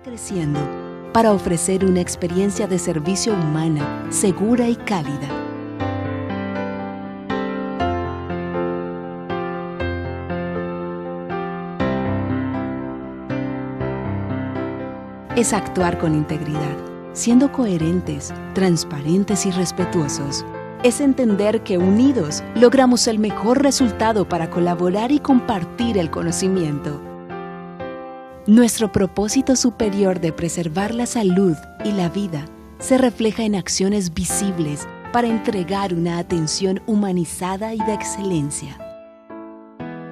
creciendo para ofrecer una experiencia de servicio humana, segura y cálida. Es actuar con integridad, siendo coherentes, transparentes y respetuosos. Es entender que unidos logramos el mejor resultado para colaborar y compartir el conocimiento. Nuestro propósito superior de preservar la salud y la vida se refleja en acciones visibles para entregar una atención humanizada y de excelencia.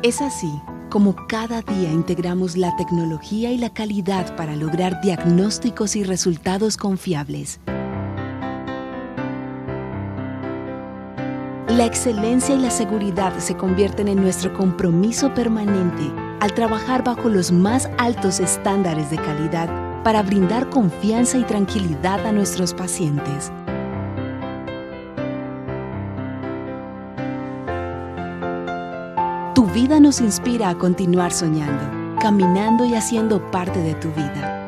Es así como cada día integramos la tecnología y la calidad para lograr diagnósticos y resultados confiables. La excelencia y la seguridad se convierten en nuestro compromiso permanente al trabajar bajo los más altos estándares de calidad para brindar confianza y tranquilidad a nuestros pacientes. Tu vida nos inspira a continuar soñando, caminando y haciendo parte de tu vida.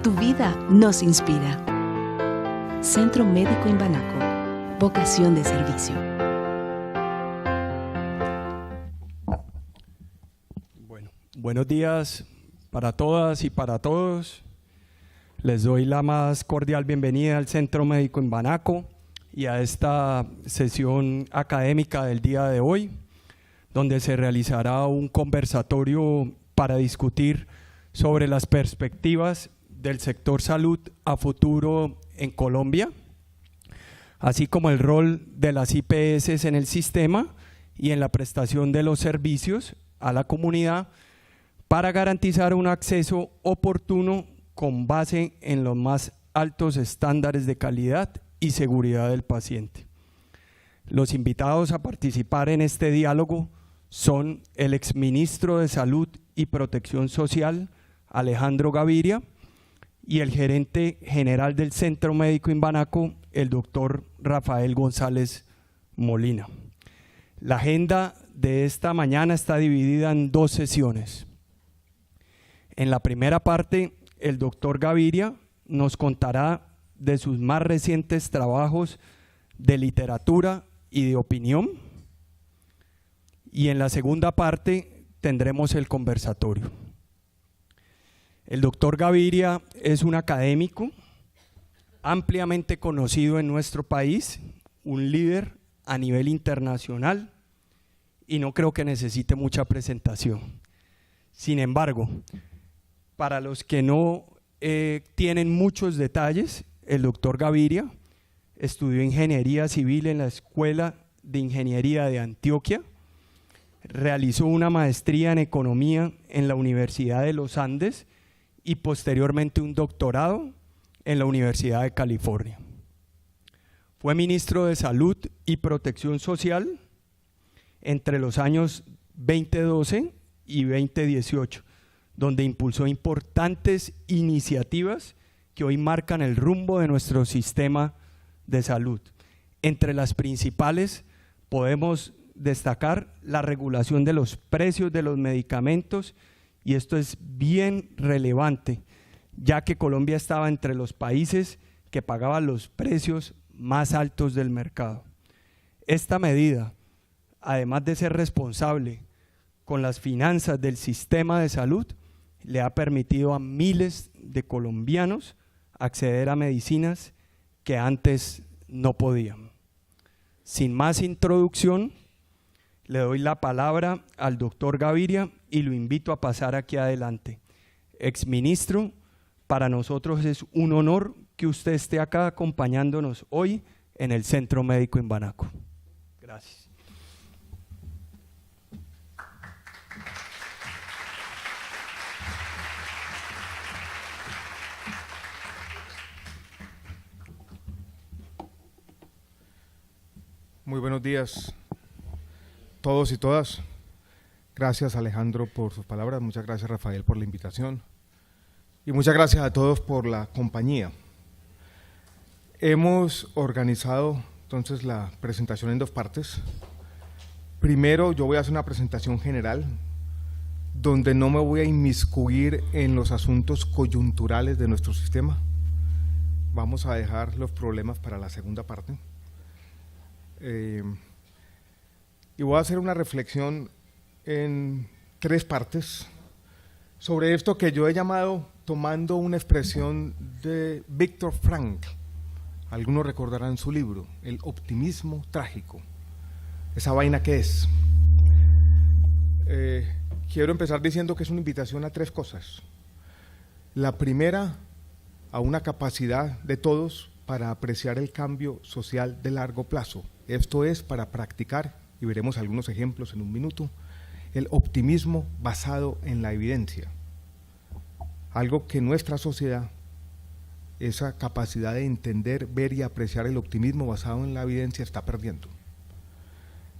Tu vida nos inspira. Centro Médico Imbanaco. Vocación de servicio. Buenos días para todas y para todos. Les doy la más cordial bienvenida al Centro Médico Imbanaco y a esta sesión académica del día de hoy, donde se realizará un conversatorio para discutir sobre las perspectivas del sector salud a futuro en Colombia, así como el rol de las IPS en el sistema y en la prestación de los servicios a la comunidad para garantizar un acceso oportuno con base en los más altos estándares de calidad y seguridad del paciente. Los invitados a participar en este diálogo son el exministro de Salud y Protección Social, Alejandro Gaviria, y el gerente general del Centro Médico Imbanaco, el doctor Rafael González Molina. La agenda de esta mañana está dividida en dos sesiones. En la primera parte, el doctor Gaviria nos contará de sus más recientes trabajos de literatura y de opinión. Y en la segunda parte tendremos el conversatorio. El doctor Gaviria es un académico ampliamente conocido en nuestro país, un líder a nivel internacional y no creo que necesite mucha presentación. Sin embargo, para los que no tienen muchos detalles, el doctor Gaviria estudió Ingeniería Civil en la Escuela de Ingeniería de Antioquia, realizó una maestría en Economía en la Universidad de los Andes y posteriormente un doctorado en la Universidad de California. Fue ministro de Salud y Protección Social entre los años 2012 y 2018, donde impulsó importantes iniciativas que hoy marcan el rumbo de nuestro sistema de salud. Entre las principales podemos destacar la regulación de los precios de los medicamentos, y esto es bien relevante, ya que Colombia estaba entre los países que pagaban los precios más altos del mercado. Esta medida, además de ser responsable con las finanzas del sistema de salud, le ha permitido a miles de colombianos acceder a medicinas que antes no podían. Sin más introducción, le doy la palabra al doctor Gaviria y lo invito a pasar aquí adelante. Exministro, para nosotros es un honor que usted esté acá acompañándonos hoy en el Centro Médico Imbanaco. Gracias. Muy buenos días todos y todas. Gracias Alejandro por sus palabras, muchas gracias Rafael por la invitación y muchas gracias a todos por la compañía. Hemos organizado entonces la presentación en dos partes. Primero yo voy a hacer una presentación general donde no me voy a inmiscuir en los asuntos coyunturales de nuestro sistema. Vamos a dejar los problemas para la segunda parte. Y voy a hacer una reflexión en 3 partes sobre esto que yo he llamado, tomando una expresión de Viktor Frankl. Algunos recordarán su libro, El optimismo trágico. ¿Esa vaina qué es? Quiero empezar diciendo que es una invitación a 3 cosas. La primera, a una capacidad de todos para apreciar el cambio social de largo plazo. Esto es para practicar, y veremos algunos ejemplos en un minuto, el optimismo basado en la evidencia. Algo que nuestra sociedad, esa capacidad de entender, ver y apreciar el optimismo basado en la evidencia, está perdiendo.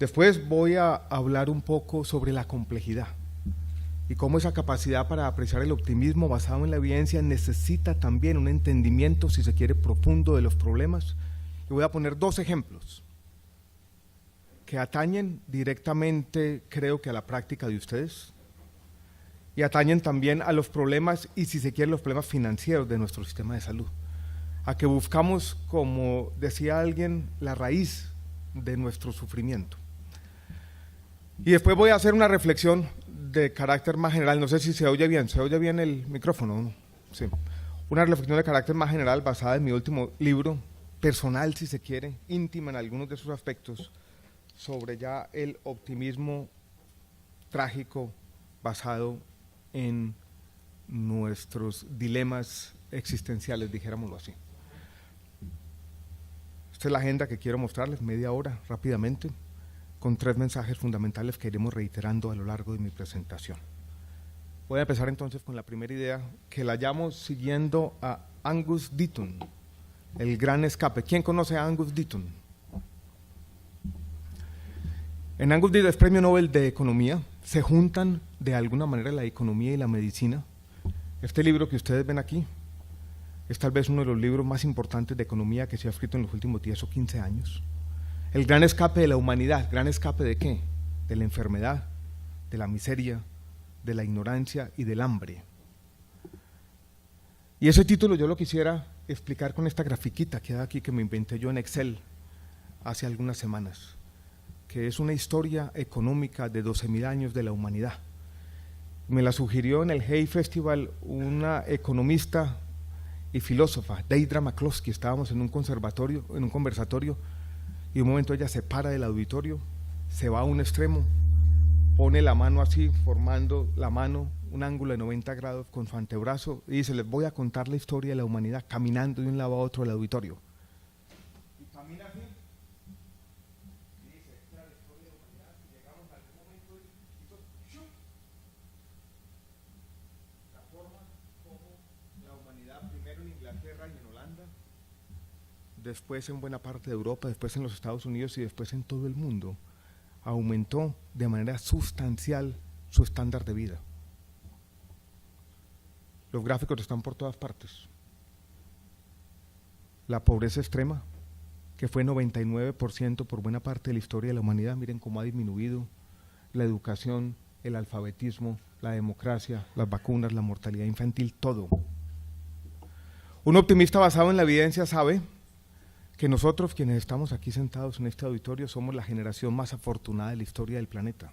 Después voy a hablar un poco sobre la complejidad y cómo esa capacidad para apreciar el optimismo basado en la evidencia necesita también un entendimiento, si se quiere, profundo de los problemas. Y voy a poner 2 ejemplos que atañen directamente, creo que a la práctica de ustedes, y atañen también a los problemas, y si se quiere, los problemas financieros de nuestro sistema de salud, a que buscamos, como decía alguien, la raíz de nuestro sufrimiento. Y después voy a hacer una reflexión de carácter más general, no sé si se oye bien el micrófono, ¿no? Sí. Una reflexión de carácter más general basada en mi último libro, personal si se quiere, íntima en algunos de sus aspectos, sobre ya el optimismo trágico basado en nuestros dilemas existenciales, dijéramoslo así. Esta es la agenda que quiero mostrarles, media hora, rápidamente, con 3 mensajes fundamentales que iremos reiterando a lo largo de mi presentación. Voy a empezar entonces con la primera idea, que la llamo siguiendo a Angus Deaton, el gran escape. ¿Quién conoce a Angus Deaton? En Angus Deaton es premio Nobel de Economía. Se juntan de alguna manera la economía y la medicina. Este libro que ustedes ven aquí es tal vez uno de los libros más importantes de economía que se ha escrito en los últimos 10 o 15 años. El gran escape de la humanidad. ¿Gran escape de qué? De la enfermedad, de la miseria, de la ignorancia y del hambre. Y ese título yo lo quisiera explicar con esta grafiquita que hay aquí, que me inventé yo en Excel hace algunas semanas, que es una historia económica de 12.000 años de la humanidad. Me la sugirió en el Hay Festival una economista y filósofa, Deidra McCloskey. Estábamos en un conversatorio, y de un momento ella se para del auditorio, se va a un extremo, pone la mano así, formando la mano un ángulo de 90 grados con su antebrazo, y dice: les voy a contar la historia de la humanidad caminando de un lado a otro del auditorio. Y camina así, y dice: esta es la historia de la humanidad, y llegamos a algún momento, hizo ¡shum! La forma como la humanidad, primero en Inglaterra y en Holanda, después en buena parte de Europa, después en los Estados Unidos y después en todo el mundo, aumentó de manera sustancial su estándar de vida. Los gráficos están por todas partes. La pobreza extrema, que fue 99% por buena parte de la historia de la humanidad, miren cómo ha disminuido. La educación, el alfabetismo, la democracia, las vacunas, la mortalidad infantil, todo. Un optimista basado en la evidencia sabe que nosotros, quienes estamos aquí sentados en este auditorio, somos la generación más afortunada de la historia del planeta.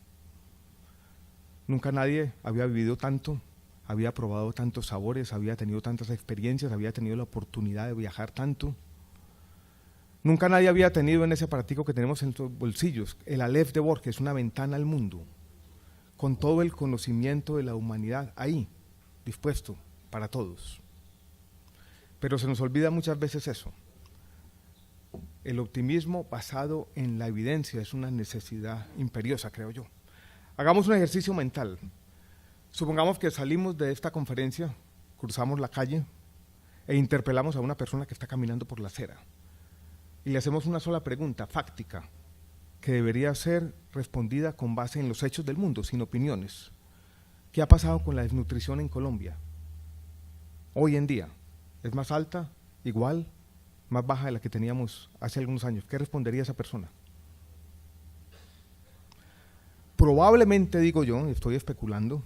Nunca nadie había vivido tanto, había probado tantos sabores, había tenido tantas experiencias, había tenido la oportunidad de viajar tanto. Nunca nadie había tenido en ese aparatico que tenemos en los bolsillos, el Aleph de Borges, una ventana al mundo, con todo el conocimiento de la humanidad ahí, dispuesto para todos. Pero se nos olvida muchas veces eso. El optimismo basado en la evidencia es una necesidad imperiosa, creo yo. Hagamos un ejercicio mental. Supongamos que salimos de esta conferencia, cruzamos la calle e interpelamos a una persona que está caminando por la acera y le hacemos una sola pregunta fáctica que debería ser respondida con base en los hechos del mundo, sin opiniones. ¿Qué ha pasado con la desnutrición en Colombia? Hoy en día, ¿es más alta, igual, más baja de la que teníamos hace algunos años? ¿Qué respondería esa persona? Probablemente, digo yo, estoy especulando,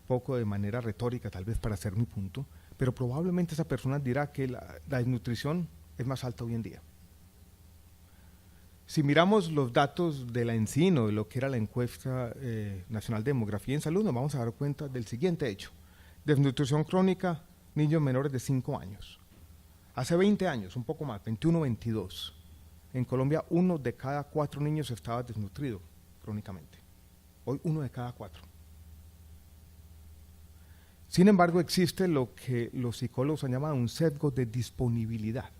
poco de manera retórica, tal vez para hacer mi punto, pero probablemente esa persona dirá que la desnutrición es más alta hoy en día. Si miramos los datos de la Encino, de lo que era la encuesta nacional de demografía en salud, nos vamos a dar cuenta del siguiente hecho. Desnutrición crónica, niños menores de 5 años. Hace 20 años, un poco más, 21, 22, en Colombia 1 de cada 4 niños estaba desnutrido crónicamente. Hoy 1 de cada 4. Sin embargo, existe lo que los psicólogos han llamado un sesgo de disponibilidad.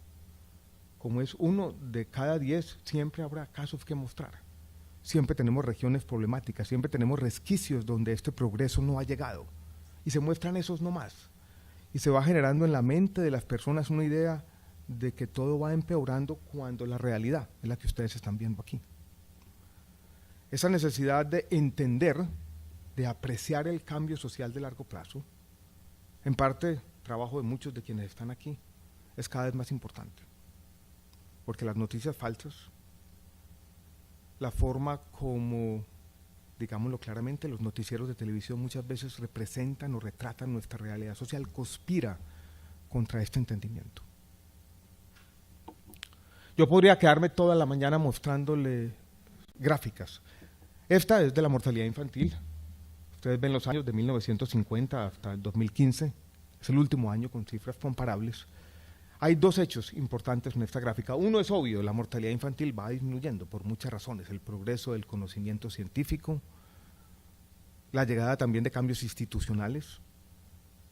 Como es 1 de cada 10, siempre habrá casos que mostrar. Siempre tenemos regiones problemáticas, siempre tenemos resquicios donde este progreso no ha llegado. Y se muestran esos nomás. Y se va generando en la mente de las personas una idea de que todo va empeorando cuando la realidad es la que ustedes están viendo aquí. Esa necesidad de entender, de apreciar el cambio social de largo plazo, en parte trabajo de muchos de quienes están aquí, es cada vez más importante. Porque las noticias falsas, la forma como, digámoslo claramente, los noticieros de televisión muchas veces representan o retratan nuestra realidad social, conspira contra este entendimiento. Yo podría quedarme toda la mañana mostrándole gráficas. Esta es de la mortalidad infantil. Ustedes ven los años de 1950 hasta el 2015, es el último año con cifras comparables. Hay 2 hechos importantes en esta gráfica. Uno es obvio, la mortalidad infantil va disminuyendo por muchas razones, el progreso del conocimiento científico, la llegada también de cambios institucionales,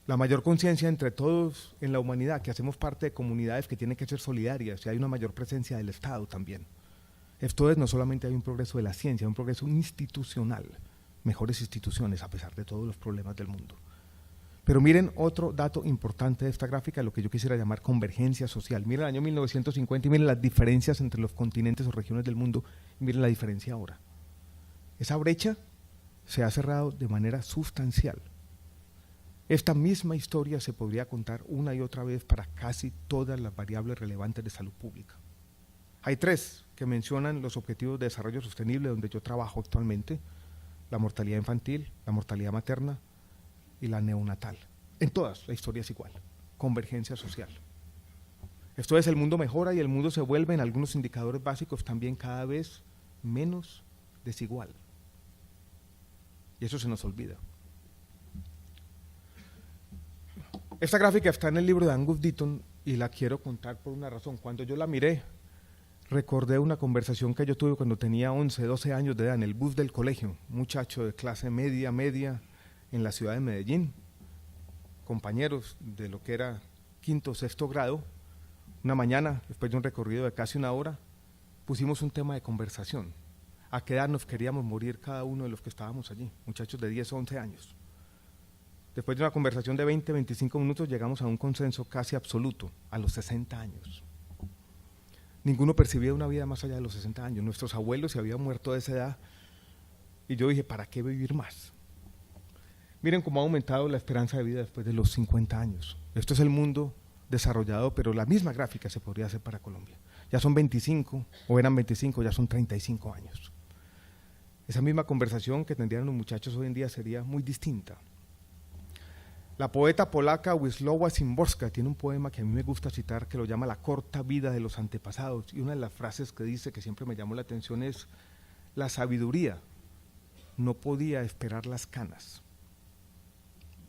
la mayor conciencia entre todos en la humanidad, que hacemos parte de comunidades que tienen que ser solidarias, y hay una mayor presencia del Estado también. Esto es, no solamente hay un progreso de la ciencia, hay un progreso institucional, mejores instituciones a pesar de todos los problemas del mundo. Pero miren otro dato importante de esta gráfica, lo que yo quisiera llamar convergencia social. Miren el año 1950 y miren las diferencias entre los continentes o regiones del mundo y miren la diferencia ahora. Esa brecha se ha cerrado de manera sustancial. Esta misma historia se podría contar una y otra vez para casi todas las variables relevantes de salud pública. Hay 3 que mencionan los objetivos de desarrollo sostenible donde yo trabajo actualmente: la mortalidad infantil, la mortalidad materna y la neonatal. En todas la historia es igual, convergencia social. Esto es, el mundo mejora y el mundo se vuelve en algunos indicadores básicos también cada vez menos desigual. Y eso se nos olvida. Esta gráfica está en el libro de Angus Deaton y la quiero contar por una razón. Cuando yo la miré, recordé una conversación que yo tuve cuando tenía 11, 12 años de edad en el bus del colegio, un muchacho de clase media, en la ciudad de Medellín, compañeros de lo que era 5º o 6º grado. Una mañana, después de un recorrido de casi 1 hora, pusimos un tema de conversación. ¿A qué edad nos queríamos morir cada uno de los que estábamos allí? Muchachos de 10 o 11 años. Después de una conversación de 20, 25 minutos, llegamos a un consenso casi absoluto, a los 60 años. Ninguno percibía una vida más allá de los 60 años. Nuestros abuelos se habían muerto de esa edad y yo dije, ¿para qué vivir más? Miren cómo ha aumentado la esperanza de vida después de los 50 años. Esto es el mundo desarrollado, pero la misma gráfica se podría hacer para Colombia. Ya son 25, o eran 25, ya son 35 años. Esa misma conversación que tendrían los muchachos hoy en día sería muy distinta. La poeta polaca Wisława Szymborska tiene un poema que a mí me gusta citar que lo llama La corta vida de los antepasados, y una de las frases que dice, que siempre me llamó la atención, es: la sabiduría no podía esperar las canas.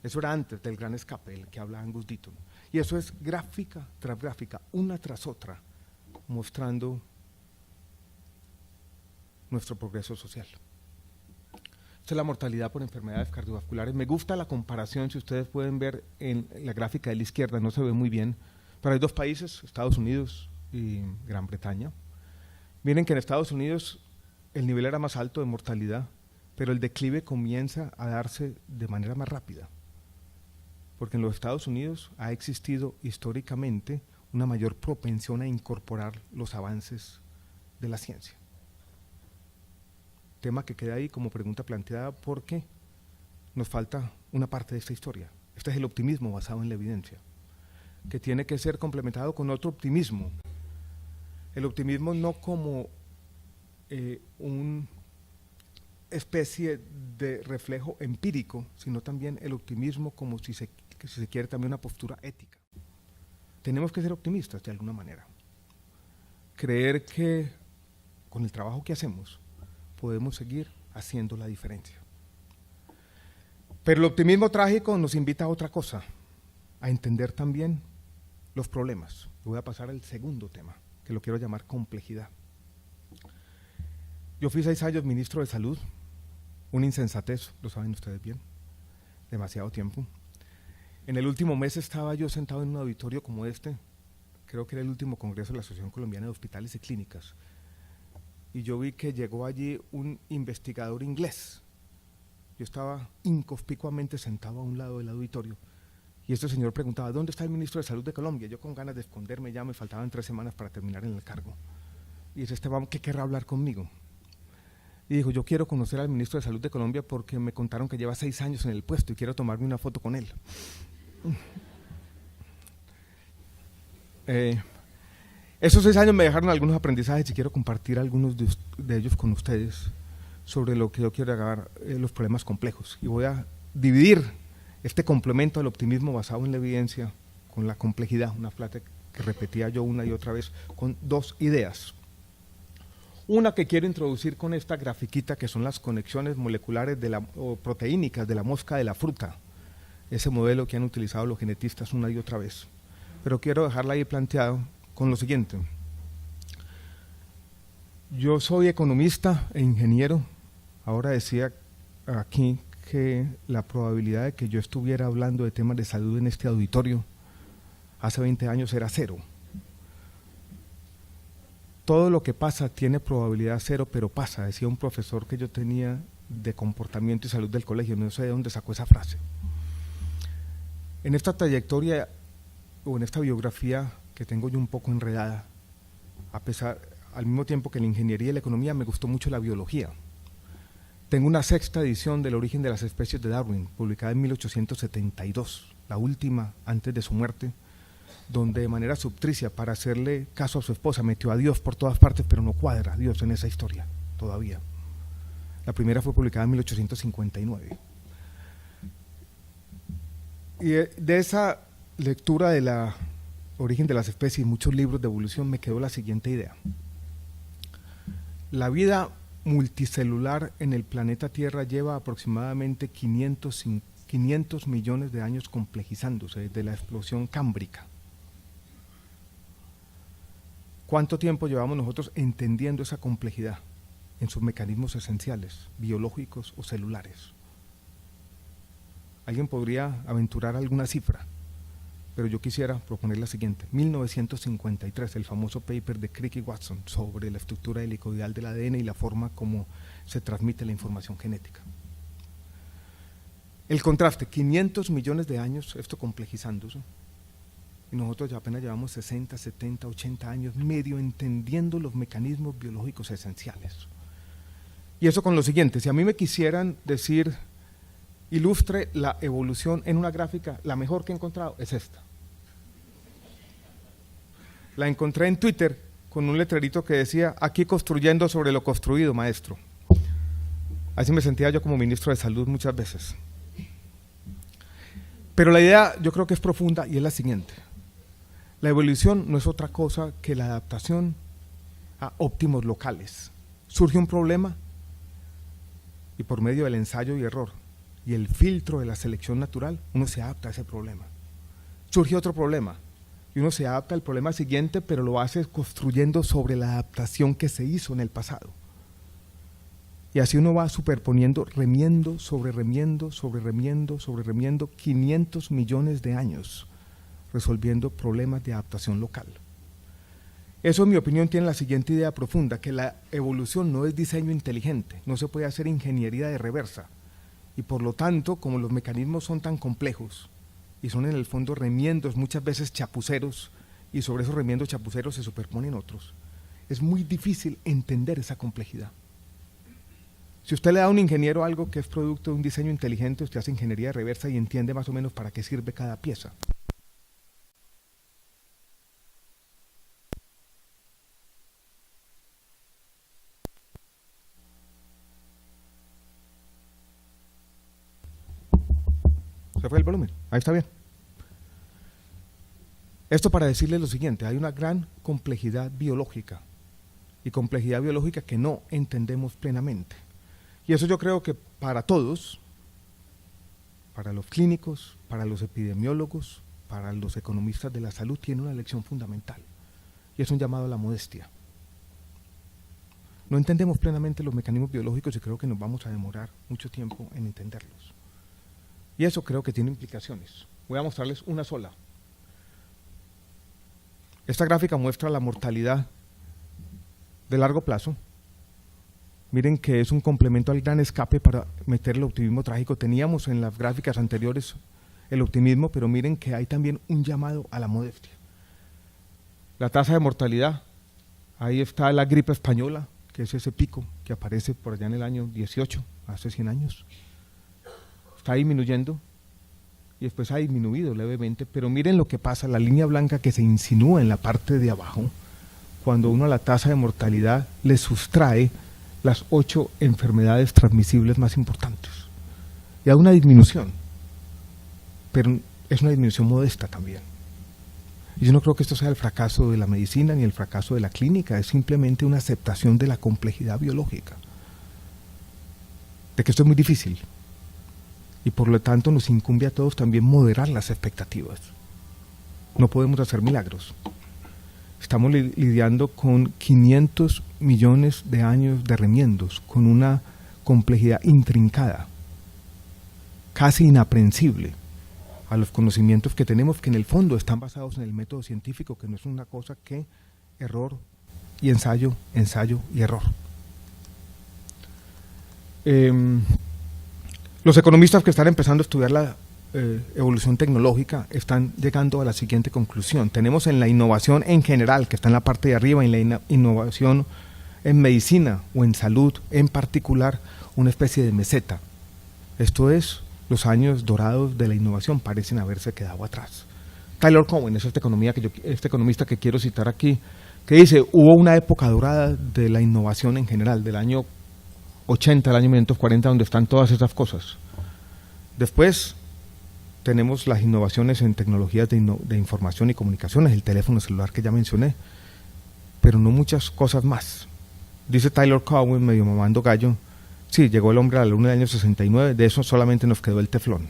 Eso era antes del gran escape, el que habla Angus Deaton. Y eso es gráfica tras gráfica, una tras otra, mostrando nuestro progreso social. Esta es la mortalidad por enfermedades cardiovasculares. Me gusta la comparación, si ustedes pueden ver en la gráfica de la izquierda, no se ve muy bien, pero hay 2 países, Estados Unidos y Gran Bretaña. Miren que en Estados Unidos el nivel era más alto de mortalidad, pero el declive comienza a darse de manera más rápida, porque en los Estados Unidos ha existido históricamente una mayor propensión a incorporar los avances de la ciencia. Tema que queda ahí como pregunta planteada porque nos falta una parte de esta historia. Este es el optimismo basado en la evidencia, que tiene que ser complementado con otro optimismo. El optimismo no como especie de reflejo empírico, sino también el optimismo como si se quiere también una postura ética. Tenemos que ser optimistas de alguna manera. Creer que con el trabajo que hacemos podemos seguir haciendo la diferencia. Pero el optimismo trágico nos invita a otra cosa, a entender también los problemas. Voy a pasar al segundo tema, que lo quiero llamar complejidad. Yo fui 6 años ministro de Salud, una insensatez, lo saben ustedes bien, demasiado tiempo. En el último mes estaba yo sentado en un auditorio como este, creo que era el último congreso de la Asociación Colombiana de Hospitales y Clínicas, y yo vi que llegó allí un investigador inglés. Yo estaba inconspicuamente sentado a un lado del auditorio, y este señor preguntaba, ¿dónde está el ministro de Salud de Colombia? Yo con ganas de esconderme, ya me faltaban 3 semanas para terminar en el cargo. Y dice, ¿qué querrá hablar conmigo? Y dijo, yo quiero conocer al ministro de Salud de Colombia porque me contaron que lleva 6 años en el puesto y quiero tomarme una foto con él. Esos 6 años me dejaron algunos aprendizajes y quiero compartir algunos de ellos con ustedes sobre lo que yo quiero agarrar, los problemas complejos. Y voy a dividir este complemento al optimismo basado en la evidencia con la complejidad, una frase que repetía yo una y otra vez, con 2 ideas. Una que quiero introducir con esta grafiquita, que son las conexiones moleculares o proteínicas de la mosca de la fruta, ese modelo que han utilizado los genetistas una y otra vez. Pero quiero dejarla ahí planteado con lo siguiente. Yo soy economista e ingeniero. Ahora decía aquí que la probabilidad de que yo estuviera hablando de temas de salud en este auditorio hace 20 años era 0. Todo lo que pasa tiene probabilidad 0, pero pasa, decía un profesor que yo tenía de comportamiento y salud del colegio, no sé de dónde sacó esa frase. En esta trayectoria o en esta biografía que tengo yo un poco enredada, al mismo tiempo que la ingeniería y la economía, me gustó mucho la biología. Tengo una 6ª edición del origen de las especies de Darwin, publicada en 1872, la última antes de su muerte, donde de manera subtricia, para hacerle caso a su esposa, metió a Dios por todas partes, pero no cuadra Dios en esa historia todavía. La primera fue publicada en 1859. Y de esa lectura de la origen de las especies y muchos libros de evolución me quedó la siguiente idea. La vida multicelular en el planeta Tierra lleva aproximadamente 500 millones de años complejizándose desde la explosión cámbrica. ¿Cuánto tiempo llevamos nosotros entendiendo esa complejidad en sus mecanismos esenciales, biológicos o celulares? Alguien podría aventurar alguna cifra, pero yo quisiera proponer la siguiente. 1953, el famoso paper de Crick y Watson sobre la estructura helicoidal del ADN y la forma como se transmite la información genética. El contraste, 500 millones de años, esto complejizándose, y nosotros ya apenas llevamos 60, 70, 80 años medio entendiendo los mecanismos biológicos esenciales. Y eso con lo siguiente, si a mí me quisieran decir, ilustre la evolución en una gráfica, la mejor que he encontrado es esta. La encontré en Twitter con un letrerito que decía, aquí construyendo sobre lo construido, maestro. Así me sentía yo como ministro de Salud muchas veces. Pero la idea yo creo que es profunda y es la siguiente. La evolución no es otra cosa que la adaptación a óptimos locales. Surge un problema y por medio del ensayo y error y el filtro de la selección natural, uno se adapta a ese problema. Surge otro problema y uno se adapta al problema siguiente, pero lo hace construyendo sobre la adaptación que se hizo en el pasado. Y así uno va superponiendo, remiendo, sobre remiendo, sobre remiendo, sobre remiendo, 500 millones de años, resolviendo problemas de adaptación local. Eso, en mi opinión, tiene la siguiente idea profunda, que la evolución no es diseño inteligente, no se puede hacer ingeniería de reversa, y por lo tanto, como los mecanismos son tan complejos, y son en el fondo remiendos muchas veces chapuceros, y sobre esos remiendos chapuceros se superponen otros, es muy difícil entender esa complejidad. Si usted le da a un ingeniero algo que es producto de un diseño inteligente, usted hace ingeniería de reversa y entiende más o menos para qué sirve cada pieza. Bajo el volumen, ahí está bien. Esto para decirles lo siguiente, hay una gran complejidad biológica y complejidad biológica que no entendemos plenamente. Y eso yo creo que para todos, para los clínicos, para los epidemiólogos, para los economistas de la salud, tiene una lección fundamental. Y es un llamado a la modestia. No entendemos plenamente los mecanismos biológicos y creo que nos vamos a demorar mucho tiempo en entenderlos. Y eso creo que tiene implicaciones. Voy a mostrarles una sola. Esta gráfica muestra la mortalidad de largo plazo. Miren que es un complemento al gran escape para meter el optimismo trágico. Teníamos en las gráficas anteriores el optimismo, pero miren que hay también un llamado a la modestia. La tasa de mortalidad, ahí está la gripe española, que es ese pico que aparece por allá en el año 18, hace 100 años. Está disminuyendo y después ha disminuido levemente, pero miren lo que pasa, la línea blanca que se insinúa en la parte de abajo, cuando uno a la tasa de mortalidad le sustrae las 8 enfermedades transmisibles más importantes. Y hay una disminución, pero es una disminución modesta también. Y yo no creo que esto sea el fracaso de la medicina ni el fracaso de la clínica, es simplemente una aceptación de la complejidad biológica, de que esto es muy difícil. Y por lo tanto nos incumbe a todos también moderar las expectativas. No podemos hacer milagros. Estamos lidiando con 500 millones de años de remiendos, con una complejidad intrincada, casi inaprehensible a los conocimientos que tenemos, que en el fondo están basados en el método científico, que no es una cosa que error y ensayo, ensayo y error. Los economistas que están empezando a estudiar la evolución tecnológica están llegando a la siguiente conclusión. Tenemos en la innovación en general, que está en la parte de arriba, en la innovación en medicina o en salud en particular, una especie de meseta. Esto es, los años dorados de la innovación parecen haberse quedado atrás. Tyler Cowen es este economista que quiero citar aquí, que dice, hubo una época dorada de la innovación en general, del año 80 al año 1940, donde están todas esas cosas. Después tenemos las innovaciones en tecnologías de información y comunicaciones, el teléfono celular que ya mencioné, pero no muchas cosas más. Dice Tyler Cowen, medio mamando gallo, sí, llegó el hombre a la luna en el año 69, de eso solamente nos quedó el teflón.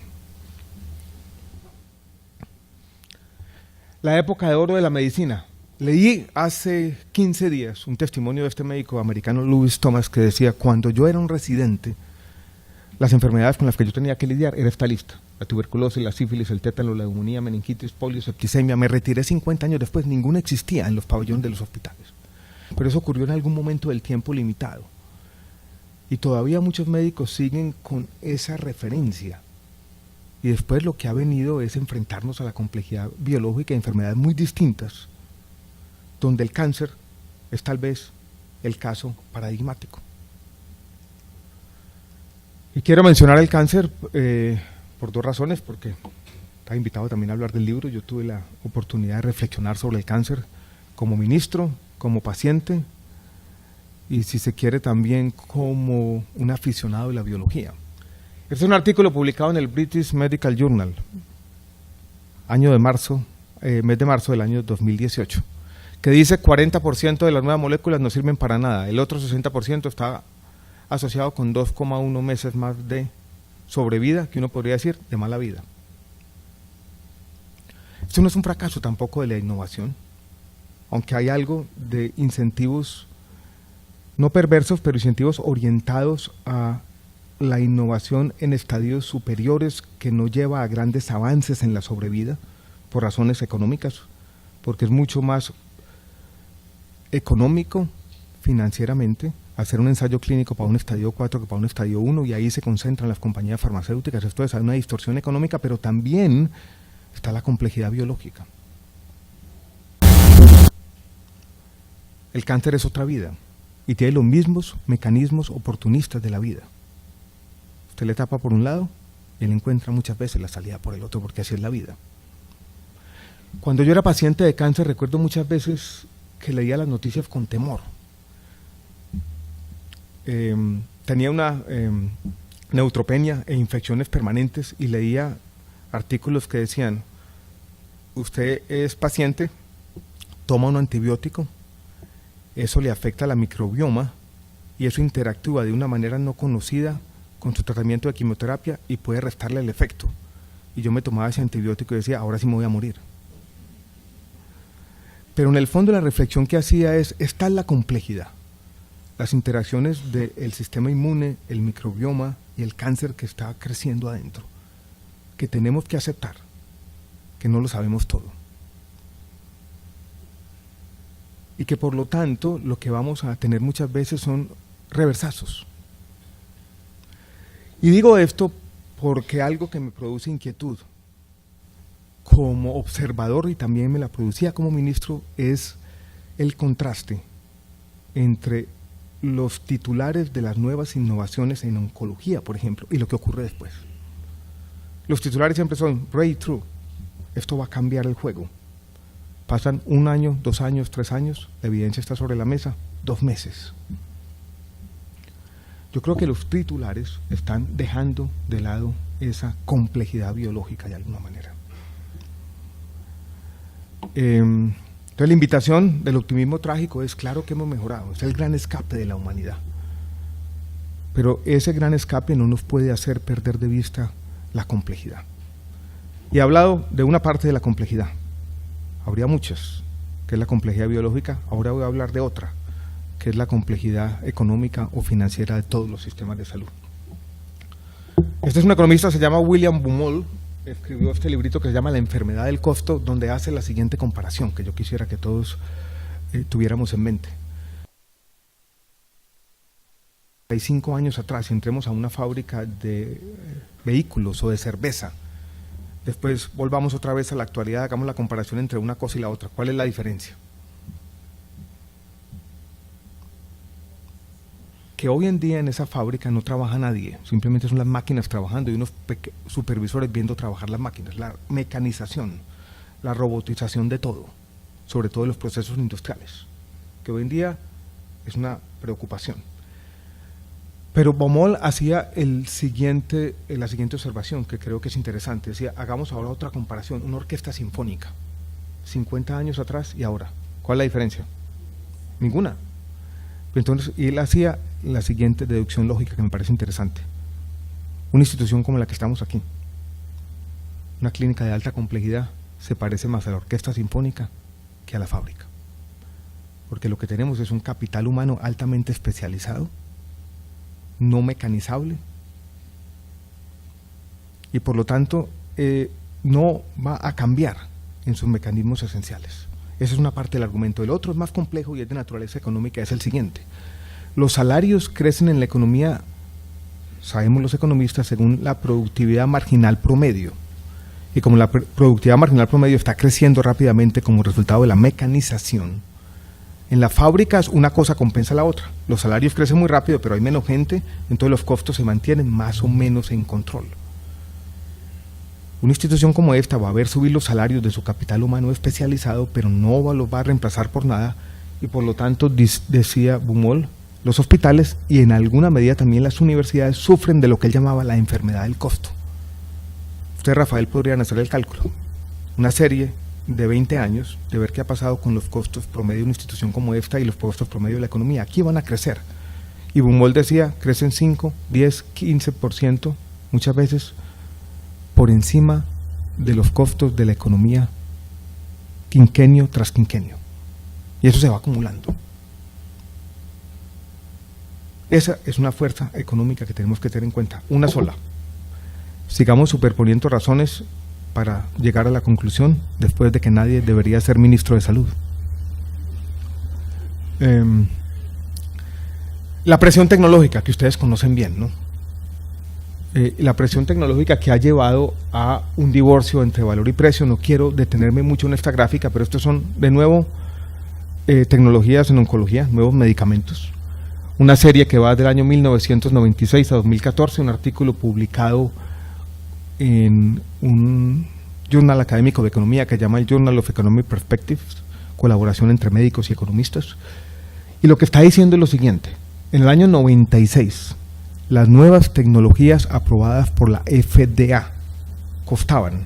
La época de oro de la medicina. Leí hace 15 días un testimonio de este médico americano, Lewis Thomas, que decía, cuando yo era un residente, las enfermedades con las que yo tenía que lidiar era esta lista: la tuberculosis, la sífilis, el tétano, la neumonía, meningitis, polio, septicemia. Me retiré 50 años después, ninguna existía en los pabellones de los hospitales. Pero eso ocurrió en algún momento del tiempo limitado. Y todavía muchos médicos siguen con esa referencia. Y después lo que ha venido es enfrentarnos a la complejidad biológica de enfermedades muy distintas, donde el cáncer es tal vez el caso paradigmático. Y quiero mencionar el cáncer por dos razones, porque estaba invitado también a hablar del libro. Yo tuve la oportunidad de reflexionar sobre el cáncer como ministro, como paciente, y si se quiere también como un aficionado de la biología. Este es un artículo publicado en el British Medical Journal, mes de marzo del año 2018, que dice 40% de las nuevas moléculas no sirven para nada, el otro 60% está asociado con 2,1 meses más de sobrevida, que uno podría decir de mala vida. Esto no es un fracaso tampoco de la innovación, aunque hay algo de incentivos, no perversos, pero incentivos orientados a la innovación en estadios superiores, que no lleva a grandes avances en la sobrevida por razones económicas, porque es mucho más económico financieramente hacer un ensayo clínico para un estadio 4 que para un estadio 1, y ahí se concentran las compañías farmacéuticas. Esto es, hay una distorsión económica, pero también está la complejidad biológica. El cáncer es otra vida y tiene los mismos mecanismos oportunistas de la vida. Usted le tapa por un lado y él encuentra muchas veces la salida por el otro, porque así es la vida. Cuando yo era paciente de cáncer, recuerdo muchas veces que leía las noticias con temor. Tenía una neutropenia e infecciones permanentes y leía artículos que decían, usted es paciente, toma un antibiótico, eso le afecta a la microbioma y eso interactúa de una manera no conocida con su tratamiento de quimioterapia y puede restarle el efecto. Y yo me tomaba ese antibiótico y decía, ahora sí me voy a morir. Pero en el fondo la reflexión que hacía es, esta es la complejidad. Las interacciones del sistema inmune, el microbioma y el cáncer que está creciendo adentro, que tenemos que aceptar, que no lo sabemos todo. Y que por lo tanto lo que vamos a tener muchas veces son reversazos. Y digo esto porque algo que me produce inquietud como observador, y también me la producía como ministro, es el contraste entre los titulares de las nuevas innovaciones en oncología, por ejemplo, y lo que ocurre después. Los titulares siempre son breakthrough, esto va a cambiar el juego. Pasan 1 año, 2 años, 3 años, la evidencia está sobre la mesa, 2 meses. Yo creo que los titulares están dejando de lado esa complejidad biológica de alguna manera. Entonces la invitación del optimismo trágico es, claro que hemos mejorado, es el gran escape de la humanidad. Pero ese gran escape no nos puede hacer perder de vista la complejidad. Y he hablado de una parte de la complejidad, habría muchas, que es la complejidad biológica, ahora voy a hablar de otra, que es la complejidad económica o financiera de todos los sistemas de salud. Este es un economista, se llama William Baumol, escribió este librito que se llama La enfermedad del costo, donde hace la siguiente comparación, que yo quisiera que todos tuviéramos en mente. 35 años atrás, si entremos a una fábrica de vehículos o de cerveza, después volvamos otra vez a la actualidad, hagamos la comparación entre una cosa y la otra. ¿Cuál es la diferencia? Que hoy en día en esa fábrica no trabaja nadie, simplemente son las máquinas trabajando y unos supervisores viendo trabajar las máquinas, la mecanización, la robotización de todo, sobre todo en los procesos industriales, que hoy en día es una preocupación. Pero Baumol hacía la siguiente observación, que creo que es interesante, decía, hagamos ahora otra comparación, una orquesta sinfónica, 50 años atrás y ahora, ¿cuál es la diferencia? Ninguna. Entonces, él hacía la siguiente deducción lógica que me parece interesante. Una institución como la que estamos aquí, una clínica de alta complejidad, se parece más a la orquesta sinfónica que a la fábrica. Porque lo que tenemos es un capital humano altamente especializado, no mecanizable, y por lo tanto no va a cambiar en sus mecanismos esenciales. Esa es una parte del argumento. El otro es más complejo y es de naturaleza económica, es el siguiente. Los salarios crecen en la economía, sabemos los economistas, según la productividad marginal promedio. Y como la productividad marginal promedio está creciendo rápidamente como resultado de la mecanización, en las fábricas una cosa compensa la otra. Los salarios crecen muy rápido, pero hay menos gente, entonces los costos se mantienen más o menos en control. Una institución como esta va a ver subir los salarios de su capital humano especializado, pero no los va a reemplazar por nada, y por lo tanto, decía Baumol, los hospitales y en alguna medida también las universidades sufren de lo que él llamaba la enfermedad del costo. Usted, Rafael, podrían hacer el cálculo, una serie de 20 años, de ver qué ha pasado con los costos promedio de una institución como esta y los costos promedio de la economía. Aquí van a crecer. Y Baumol decía, crecen 5, 10, 15%, muchas veces por encima de los costos de la economía quinquenio tras quinquenio. Y eso se va acumulando. Esa es una fuerza económica que tenemos que tener en cuenta, una sola. Sigamos superponiendo razones para llegar a la conclusión después de que nadie debería ser ministro de salud. La presión tecnológica que ustedes conocen bien, ¿no? La presión tecnológica que ha llevado a un divorcio entre valor y precio. No quiero detenerme mucho en esta gráfica, pero estos son de nuevo tecnologías en oncología, nuevos medicamentos. Una serie que va del año 1996 a 2014, un artículo publicado en un journal académico de economía que se llama el Journal of Economic Perspectives, colaboración entre médicos y economistas. Y lo que está diciendo es lo siguiente: en el año 96, las nuevas tecnologías aprobadas por la FDA costaban,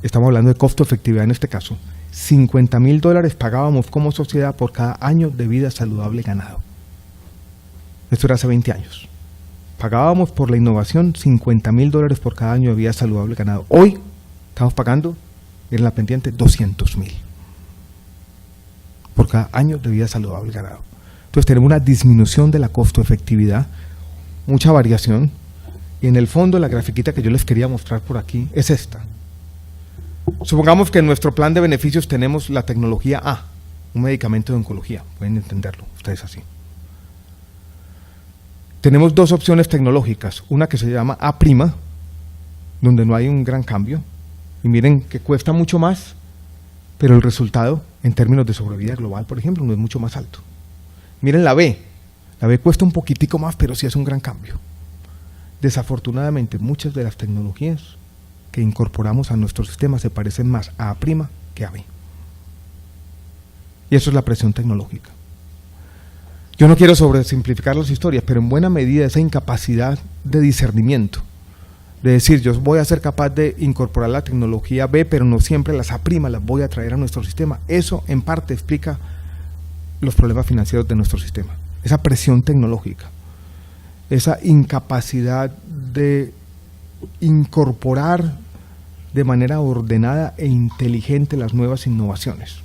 estamos hablando de costo-efectividad en este caso, $50.000 pagábamos como sociedad por cada año de vida saludable ganado. Esto era hace 20 años. Pagábamos por la innovación $50.000 por cada año de vida saludable ganado. Hoy estamos pagando, en la pendiente, $200.000 por cada año de vida saludable ganado. Entonces tenemos una disminución de la costo-efectividad, mucha variación, y en el fondo la grafiquita que yo les quería mostrar por aquí es esta. Supongamos que en nuestro plan de beneficios tenemos la tecnología A, un medicamento de oncología, pueden entenderlo ustedes así. Tenemos dos opciones tecnológicas, una que se llama A', donde no hay un gran cambio, y miren que cuesta mucho más, pero el resultado en términos de sobrevida global, por ejemplo, no es mucho más alto. Miren la B cuesta un poquitico más, pero sí es un gran cambio. Desafortunadamente, muchas de las tecnologías que incorporamos a nuestro sistema se parecen más a A' que a B. Y eso es la presión tecnológica. Yo no quiero sobresimplificar las historias, pero en buena medida esa incapacidad de discernimiento, de decir, yo voy a ser capaz de incorporar la tecnología B, pero no siempre las A' las voy a traer a nuestro sistema. Eso en parte explica los problemas financieros de nuestro sistema. Esa presión tecnológica, esa incapacidad de incorporar de manera ordenada e inteligente las nuevas innovaciones.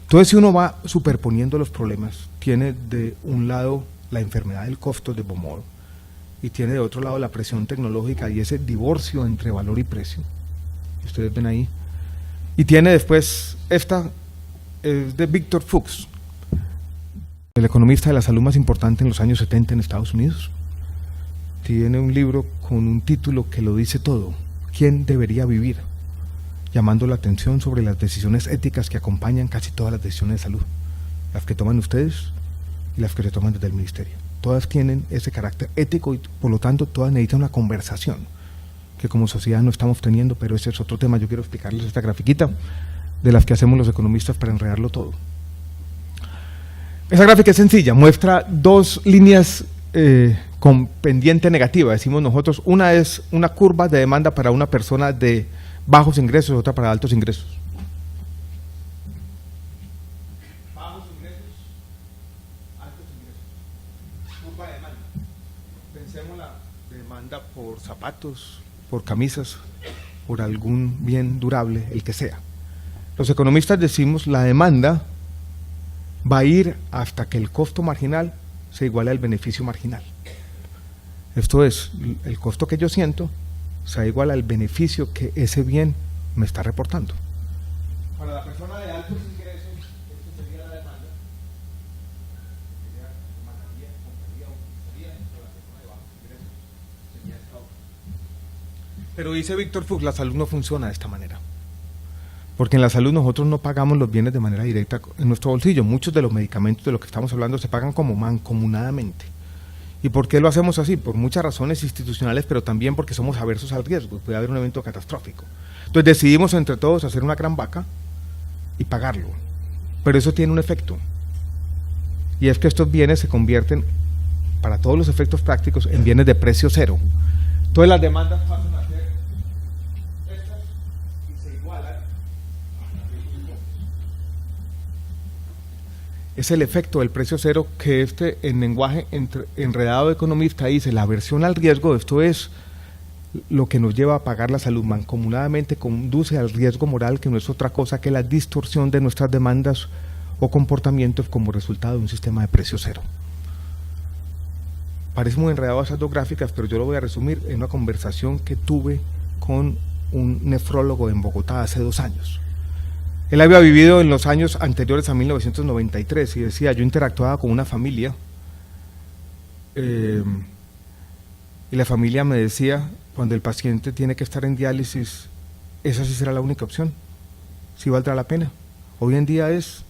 Entonces, si uno va superponiendo los problemas, tiene de un lado la enfermedad del costo de Baumol y tiene de otro lado la presión tecnológica y ese divorcio entre valor y precio, que ustedes ven ahí, y tiene después, esta es de Victor Fuchs, el economista de la salud más importante en los años 70 en Estados Unidos. Tiene un libro con un título que lo dice todo, ¿quién debería vivir?, llamando la atención sobre las decisiones éticas que acompañan casi todas las decisiones de salud, las que toman ustedes y las que se toman desde el ministerio. Todas tienen ese carácter ético y por lo tanto todas necesitan una conversación que como sociedad no estamos teniendo, pero ese es otro tema. Yo quiero explicarles esta grafiquita de las que hacemos los economistas para enredarlo todo. Esa gráfica es sencilla, muestra dos líneas con pendiente negativa, decimos nosotros. Una es una curva de demanda para una persona de bajos ingresos, otra para altos ingresos. Bajos ingresos, altos ingresos. Curva de demanda. Pensemos la demanda por zapatos, por camisas, por algún bien durable, el que sea. Los economistas decimos la demanda va a ir hasta que el costo marginal se iguale al beneficio marginal. Esto es, el costo que yo siento sea igual al beneficio que ese bien me está reportando. Para la persona de altos ingresos, esto sería la demanda, demandaría, compraría o utilizaría, para la persona de bajos ingresos sería esta otra. Pero dice Víctor Fuchs, la salud no funciona de esta manera. Porque en la salud nosotros no pagamos los bienes de manera directa en nuestro bolsillo. Muchos de los medicamentos de los que estamos hablando se pagan como mancomunadamente. ¿Y por qué lo hacemos así? Por muchas razones institucionales, pero también porque somos aversos al riesgo. Puede haber un evento catastrófico. Entonces decidimos entre todos hacer una gran vaca y pagarlo. Pero eso tiene un efecto. Y es que estos bienes se convierten, para todos los efectos prácticos, en bienes de precio cero. Entonces las demandas pasan a ser estas y se igualan. Es el efecto del precio cero que en lenguaje enredado economista dice, la aversión al riesgo. Esto es lo que nos lleva a pagar la salud mancomunadamente, conduce al riesgo moral, que no es otra cosa que la distorsión de nuestras demandas o comportamientos como resultado de un sistema de precio cero. Parece muy enredado esas dos gráficas, pero yo lo voy a resumir en una conversación que tuve con un nefrólogo en Bogotá hace 2 años. Él había vivido en los años anteriores a 1993 y decía, yo interactuaba con una familia y la familia me decía, cuando el paciente tiene que estar en diálisis, esa sí será la única opción, sí valdrá la pena. Hoy en día es,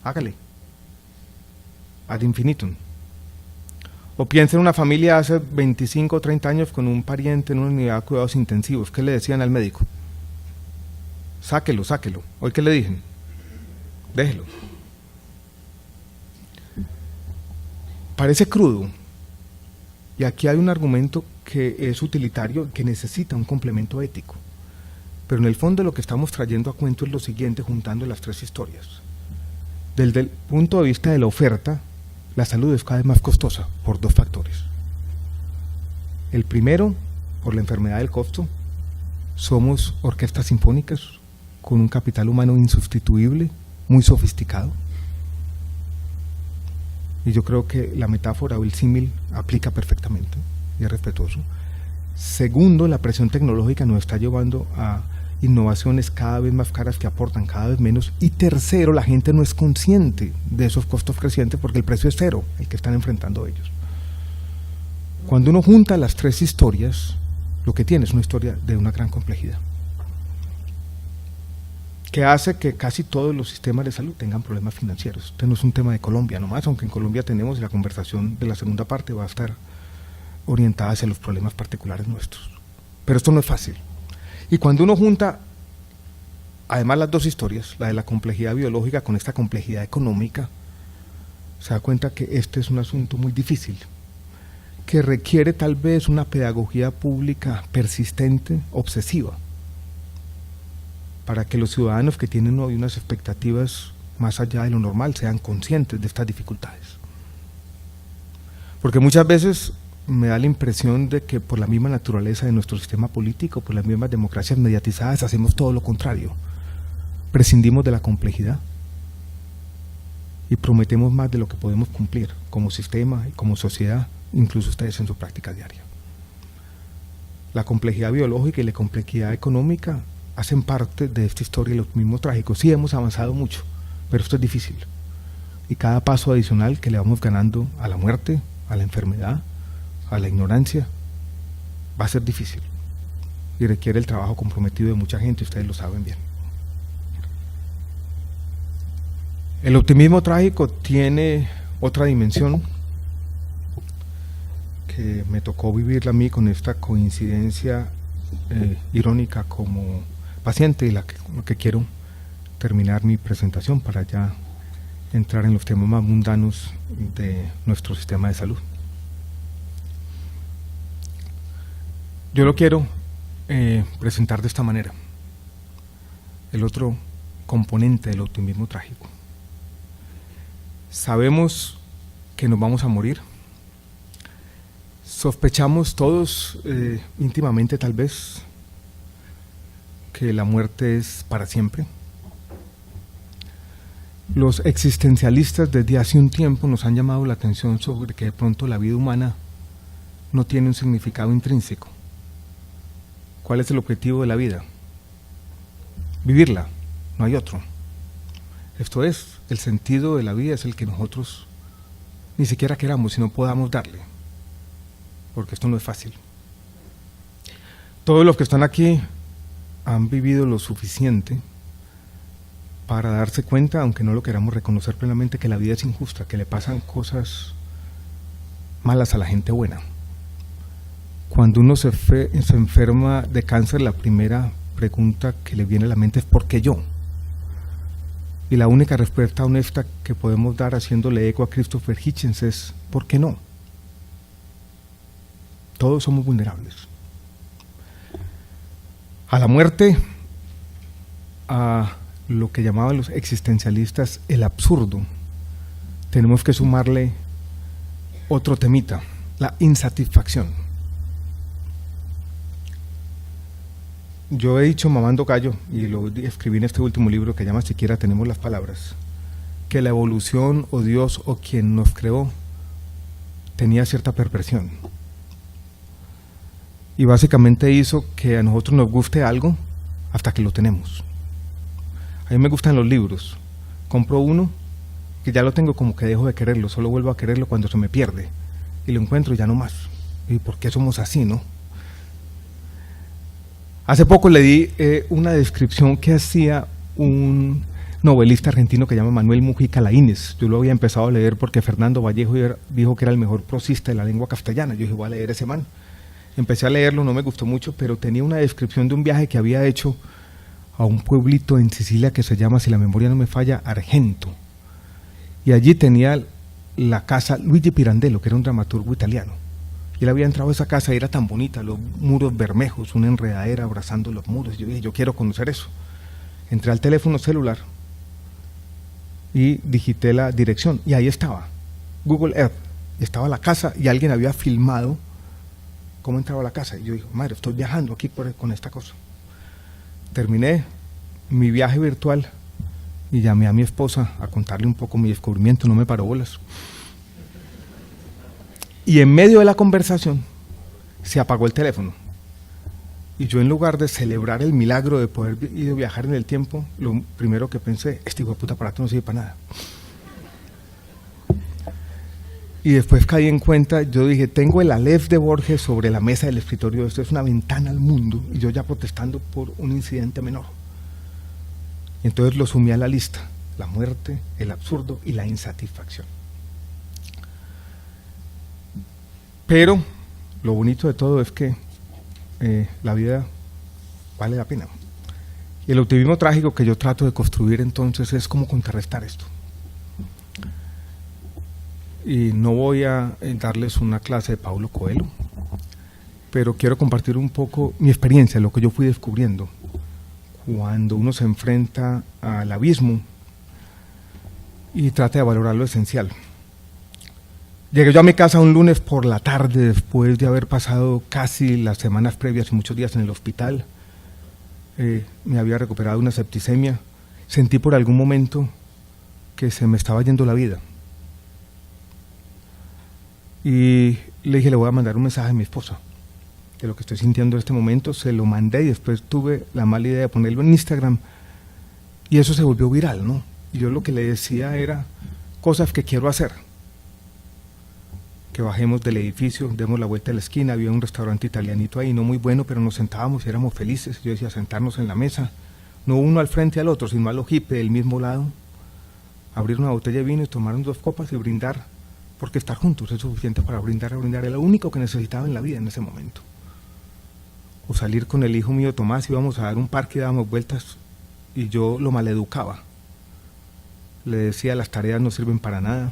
hágale, ad infinitum. O piensa en una familia hace 25 o 30 años con un pariente en una unidad de cuidados intensivos, ¿qué le decían al médico? Sáquelo, sáquelo. ¿Hoy qué le dije? Déjelo. Parece crudo. Y aquí hay un argumento que es utilitario, que necesita un complemento ético. Pero en el fondo lo que estamos trayendo a cuento es lo siguiente, juntando las tres historias. Desde el punto de vista de la oferta, la salud es cada vez más costosa por dos factores. El primero, por la enfermedad del costo. Somos orquestas sinfónicas con un capital humano insustituible, muy sofisticado. Y yo creo que la metáfora o el símil aplica perfectamente y es respetuoso. Segundo, la presión tecnológica nos está llevando a innovaciones cada vez más caras que aportan cada vez menos. Y tercero, la gente no es consciente de esos costos crecientes porque el precio es cero, el que están enfrentando ellos. Cuando uno junta las tres historias, lo que tiene es una historia de una gran complejidad, que hace que casi todos los sistemas de salud tengan problemas financieros. Este no es un tema de Colombia nomás, aunque en Colombia tenemos, y la conversación de la segunda parte va a estar orientada hacia los problemas particulares nuestros. Pero esto no es fácil. Y cuando uno junta, además, las dos historias, la de la complejidad biológica con esta complejidad económica, se da cuenta que este es un asunto muy difícil, que requiere tal vez una pedagogía pública persistente, obsesiva, para que los ciudadanos que tienen hoy unas expectativas más allá de lo normal sean conscientes de estas dificultades. Porque muchas veces me da la impresión de que por la misma naturaleza de nuestro sistema político, por las mismas democracias mediatizadas, hacemos todo lo contrario. Prescindimos de la complejidad y prometemos más de lo que podemos cumplir como sistema y como sociedad, incluso ustedes en su práctica diaria. La complejidad biológica y la complejidad económica hacen parte de esta historia y los mismos trágicos. Sí, hemos avanzado mucho, pero esto es difícil. Y cada paso adicional que le vamos ganando a la muerte, a la enfermedad, a la ignorancia, va a ser difícil. Y requiere el trabajo comprometido de mucha gente, ustedes lo saben bien. El optimismo trágico tiene otra dimensión que me tocó vivirla a mí con esta coincidencia irónica como paciente, y lo que quiero terminar mi presentación para ya entrar en los temas más mundanos de nuestro sistema de salud. Yo lo quiero presentar de esta manera. El otro componente del optimismo trágico. Sabemos que nos vamos a morir. Sospechamos todos, íntimamente tal vez, que la muerte es para siempre. Los existencialistas desde hace un tiempo nos han llamado la atención sobre que de pronto la vida humana no tiene un significado intrínseco. ¿Cuál es el objetivo de la vida? Vivirla, no hay otro. Esto es, el sentido de la vida es el que nosotros ni siquiera queramos, sino podamos darle, porque esto no es fácil. Todos los que están aquí han vivido lo suficiente para darse cuenta, aunque no lo queramos reconocer plenamente, que la vida es injusta, que le pasan cosas malas a la gente buena. Cuando uno se enferma de cáncer, la primera pregunta que le viene a la mente es ¿por qué yo? Y la única respuesta honesta que podemos dar haciéndole eco a Christopher Hitchens es ¿por qué no? Todos somos vulnerables. A la muerte, a lo que llamaban los existencialistas el absurdo, tenemos que sumarle otro temita, la insatisfacción. Yo he dicho mamando gallo, y lo escribí en este último libro que llama Siquiera tenemos las palabras, que la evolución o Dios o quien nos creó tenía cierta perversión. Y básicamente hizo que a nosotros nos guste algo hasta que lo tenemos. A mí me gustan los libros. Compro uno que ya lo tengo, como que dejo de quererlo, solo vuelvo a quererlo cuando se me pierde. Y lo encuentro y ya no más. ¿Y por qué somos así, no? Hace poco le di una descripción que hacía un novelista argentino que se llama Manuel Mujica Laínez. Yo lo había empezado a leer porque Fernando Vallejo dijo que era el mejor prosista de la lengua castellana. Yo dije, voy a leer ese man. Empecé a leerlo, no me gustó mucho, pero tenía una descripción de un viaje que había hecho a un pueblito en Sicilia que se llama, si la memoria no me falla, Argento. Y allí tenía la casa Luigi Pirandello, que era un dramaturgo italiano. Y él había entrado a esa casa y era tan bonita, los muros bermejos, una enredadera abrazando los muros. Yo dije, yo quiero conocer eso. Entré al teléfono celular y digité la dirección y ahí estaba, Google Earth, estaba la casa y alguien había filmado cómo entraba a la casa. Y yo dije, madre, estoy viajando aquí con esta cosa. Terminé mi viaje virtual y llamé a mi esposa a contarle un poco mi descubrimiento, no me paró bolas. Y en medio de la conversación se apagó el teléfono. Y yo, en lugar de celebrar el milagro de poder ir a viajar en el tiempo, lo primero que pensé, este hijo de puta aparato no sirve para nada. Y después caí en cuenta, yo dije, tengo el Aleph de Borges sobre la mesa del escritorio, esto es una ventana al mundo, y yo ya protestando por un incidente menor. Y entonces lo sumé a la lista, la muerte, el absurdo y la insatisfacción. Pero lo bonito de todo es que la vida vale la pena. Y el optimismo trágico que yo trato de construir entonces es cómo contrarrestar esto. Y no voy a darles una clase de Paulo Coelho, pero quiero compartir un poco mi experiencia, lo que yo fui descubriendo cuando uno se enfrenta al abismo y trata de valorar lo esencial. Llegué yo a mi casa un lunes por la tarde, después de haber pasado casi las semanas previas y muchos días en el hospital. Me había recuperado una septicemia. Sentí por algún momento que se me estaba yendo la vida. Y le dije, le voy a mandar un mensaje a mi esposa de lo que estoy sintiendo en este momento. Se lo mandé y después tuve la mala idea de ponerlo en Instagram. Y eso se volvió viral, ¿no? Y yo lo que le decía era cosas que quiero hacer. Que bajemos del edificio, demos la vuelta a la esquina, había un restaurante italianito ahí, no muy bueno, pero nos sentábamos y éramos felices. Yo decía, sentarnos en la mesa, no uno al frente al otro, sino a lo hippie del mismo lado, abrir una botella de vino y tomar 2 copas y brindar, porque estar juntos es suficiente para brindar, era lo único que necesitaba en la vida en ese momento. O salir con el hijo mío Tomás, íbamos a dar un parque y dábamos vueltas, y yo lo maleducaba. Le decía, las tareas no sirven para nada.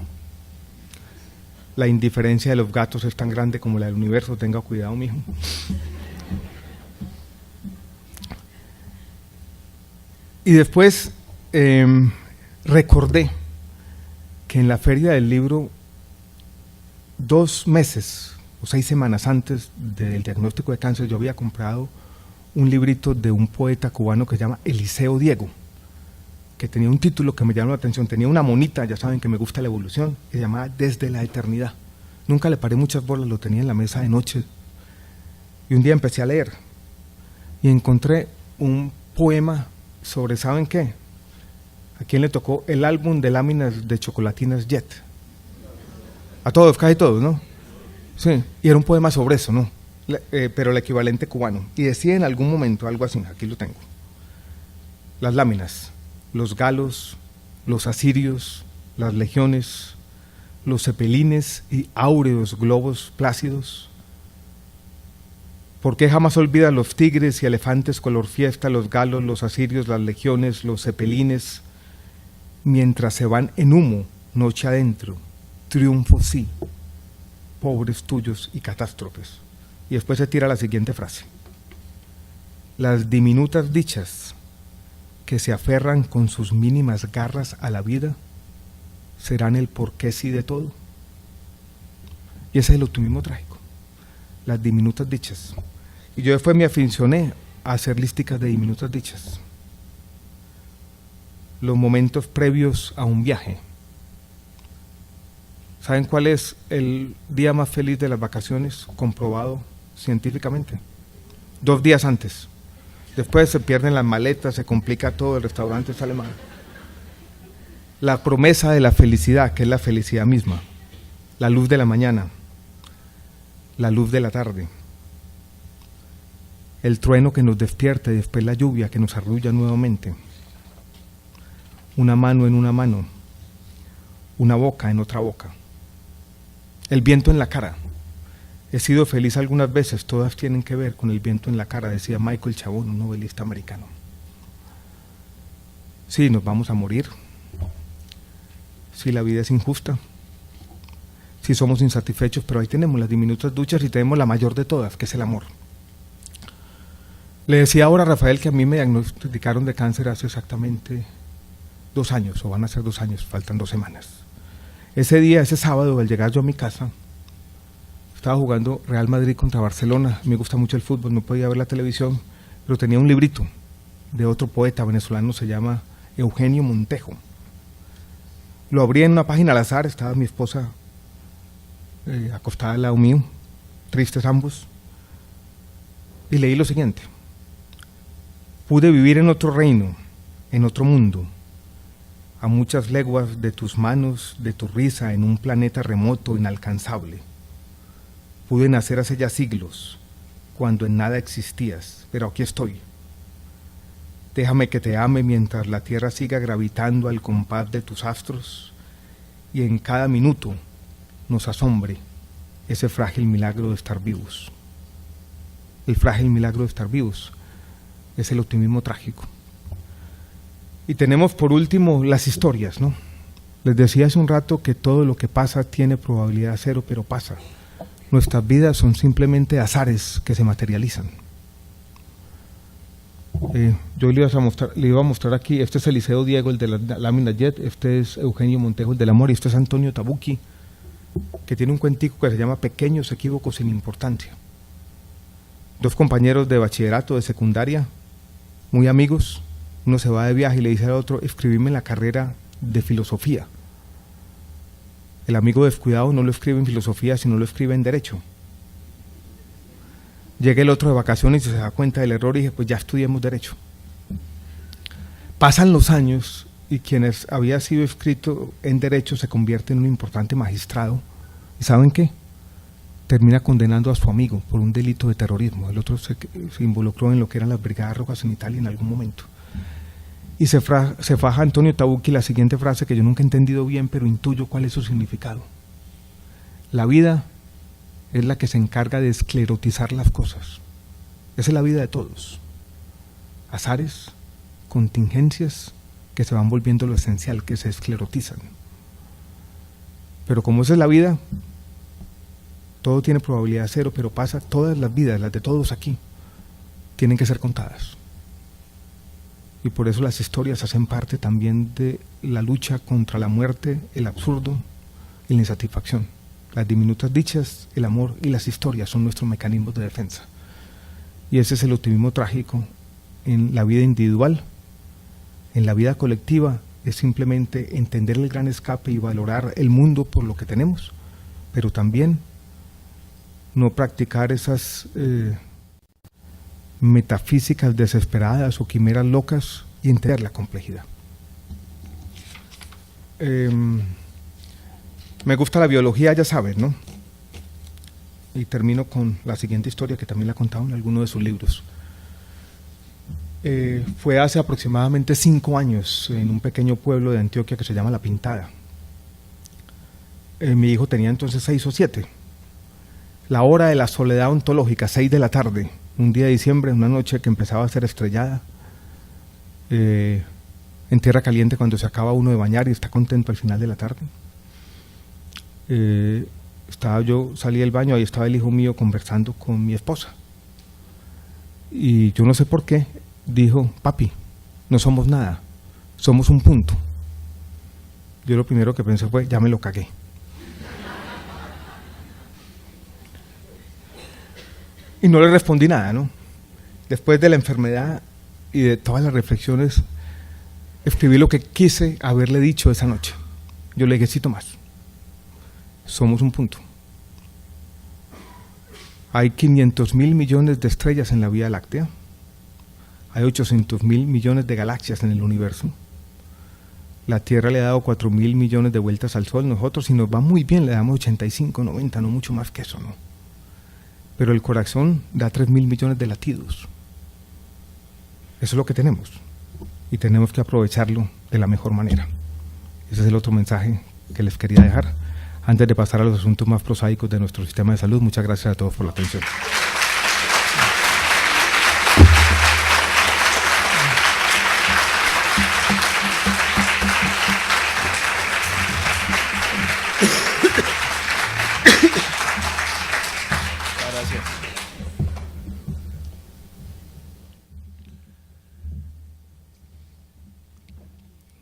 La indiferencia de los gatos es tan grande como la del universo, tenga cuidado, mijo. Y después recordé que en la feria del libro, 2 meses o 6 semanas antes del diagnóstico de cáncer, yo había comprado un librito de un poeta cubano que se llama Eliseo Diego, que tenía un título que me llamó la atención, tenía una monita, ya saben que me gusta la evolución, que se llamaba Desde la Eternidad. Nunca le paré muchas bolas, lo tenía en la mesa de noche. Y un día empecé a leer y encontré un poema sobre, ¿saben qué? ¿A quién le tocó el álbum de láminas de chocolatinas Jet? A todos, casi todos, ¿no? Sí, y era un poema sobre eso, ¿no? Pero el equivalente cubano. Y decía en algún momento algo así, aquí lo tengo. Las láminas, los galos, los asirios, las legiones, los cepelines y áureos globos plácidos. ¿Por qué jamás olvidan los tigres y elefantes color fiesta, los galos, los asirios, las legiones, los cepelines, mientras se van en humo, noche adentro, triunfo sí, pobres tuyos y catástrofes? Y después se tira la siguiente frase. Las diminutas dichas que se aferran con sus mínimas garras a la vida serán el porqué sí de todo. Y ese es el optimismo trágico, las diminutas dichas. Y yo después me aficioné a hacer lísticas de diminutas dichas. Los momentos previos a un viaje. ¿Saben cuál es el día más feliz de las vacaciones? Comprobado científicamente. 2 días antes. Después se pierden las maletas, se complica todo, el restaurante sale mal. La promesa de la felicidad, que es la felicidad misma, la luz de la mañana, la luz de la tarde, el trueno que nos despierta y después la lluvia que nos arrulla nuevamente, una mano en una mano, una boca en otra boca, el viento en la cara. He sido feliz algunas veces, todas tienen que ver con el viento en la cara, decía Michael Chabón, un novelista americano. Sí, nos vamos a morir. Si la vida es injusta, si somos insatisfechos, pero ahí tenemos las diminutas duchas y tenemos la mayor de todas, que es el amor. Le decía ahora a Rafael que a mí me diagnosticaron de cáncer hace exactamente 2 años, o van a ser 2 años, faltan 2 semanas. Ese día, ese sábado, al llegar yo a mi casa, estaba jugando Real Madrid contra Barcelona. Me gusta mucho el fútbol, no podía ver la televisión, pero tenía un librito de otro poeta venezolano, se llama Eugenio Montejo. Lo abrí en una página al azar, estaba mi esposa acostada al lado mío, tristes ambos, y leí lo siguiente: pude vivir en otro reino, en otro mundo, a muchas leguas de tus manos, de tu risa, en un planeta remoto, inalcanzable. Pude nacer hace ya siglos, cuando en nada existías, pero aquí estoy. Déjame que te ame mientras la tierra siga gravitando al compás de tus astros y en cada minuto nos asombre ese frágil milagro de estar vivos. El frágil milagro de estar vivos es el optimismo trágico. Y tenemos por último las historias, ¿no? Les decía hace un rato que todo lo que pasa tiene probabilidad 0, pero pasa. Nuestras vidas son simplemente azares que se materializan. Yo le iba a mostrar aquí, este es Eliseo Diego, el de la lámina Jet, este es Eugenio Montejo, el del amor, y este es Antonio Tabucchi, que tiene un cuentico que se llama Pequeños equívocos sin importancia. 2 compañeros de bachillerato, de secundaria, muy amigos. Uno se va de viaje y le dice al otro: escribime la carrera de filosofía. El amigo descuidado no lo escribe en filosofía, sino lo escribe en derecho. Llega el otro de vacaciones y se da cuenta del error y dice: pues ya estudiemos derecho. Pasan los años y quien había sido inscrito en derecho se convierte en un importante magistrado. ¿Y saben qué? Termina condenando a su amigo por un delito de terrorismo. El otro se involucró en lo que eran las Brigadas Rojas en Italia en algún momento. Y se faja Antonio Tabucchi la siguiente frase que yo nunca he entendido bien, pero intuyo cuál es su significado. La vida es la que se encarga de esclerotizar las cosas. Esa es la vida de todos. Azares, contingencias que se van volviendo lo esencial, que se esclerotizan. Pero como esa es la vida, todo tiene probabilidad 0, pero pasa. Todas las vidas, las de todos aquí, tienen que ser contadas. Y por eso las historias hacen parte también de la lucha contra la muerte, el absurdo y la insatisfacción. Las diminutas dichas, el amor y las historias son nuestros mecanismos de defensa. Y ese es el optimismo trágico en la vida individual. En la vida colectiva es simplemente entender el gran escape y valorar el mundo por lo que tenemos, pero también no practicar esas metafísicas desesperadas o quimeras locas y entender la complejidad. Me gusta la biología, ya sabes, ¿no? Y termino con la siguiente historia que también la ha contado en alguno de sus libros. Fue hace aproximadamente 5 años en un pequeño pueblo de Antioquia que se llama La Pintada. Mi hijo tenía entonces 6 o 7. La hora de la soledad ontológica, 6 de la tarde, un día de diciembre, una noche que empezaba a ser estrellada, en tierra caliente cuando se acaba uno de bañar y está contento al final de la tarde. Salí del baño, ahí estaba el hijo mío conversando con mi esposa. Y yo no sé por qué, dijo: papi, no somos nada, somos un punto. Yo lo primero que pensé fue: ya me lo cagué. Y no le respondí nada, ¿no? Después de la enfermedad y de todas las reflexiones, escribí lo que quise haberle dicho esa noche. Yo le dije: cito más. Somos un punto. Hay 500.000 millones de estrellas en la Vía Láctea. Hay 800.000 millones de galaxias en el universo. La Tierra le ha dado 4.000 millones de vueltas al Sol. Nosotros, si nos va muy bien, le damos 85, 90, no mucho más que eso, ¿no? Pero el corazón da 3.000 millones de latidos. Eso es lo que tenemos. Y tenemos que aprovecharlo de la mejor manera. Ese es el otro mensaje que les quería dejar. Antes de pasar a los asuntos más prosaicos de nuestro sistema de salud, muchas gracias a todos por la atención.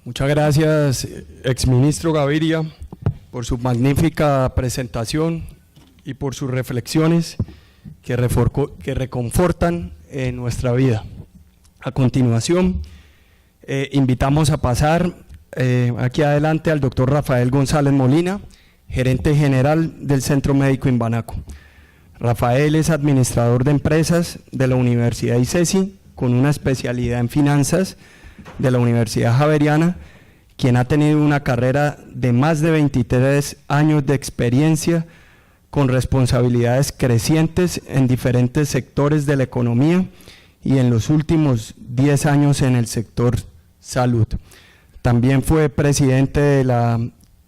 Muchas gracias, exministro Gaviria, por su magnífica presentación y por sus reflexiones que reconfortan nuestra vida. A continuación, invitamos a pasar aquí adelante al doctor Rafael González Molina, gerente general del Centro Médico Imbanaco. Rafael es administrador de empresas de la Universidad ICESI, con una especialidad en finanzas de la Universidad Javeriana, quien ha tenido una carrera de más de 23 años de experiencia con responsabilidades crecientes en diferentes sectores de la economía y en los últimos 10 años en el sector salud. También fue presidente de la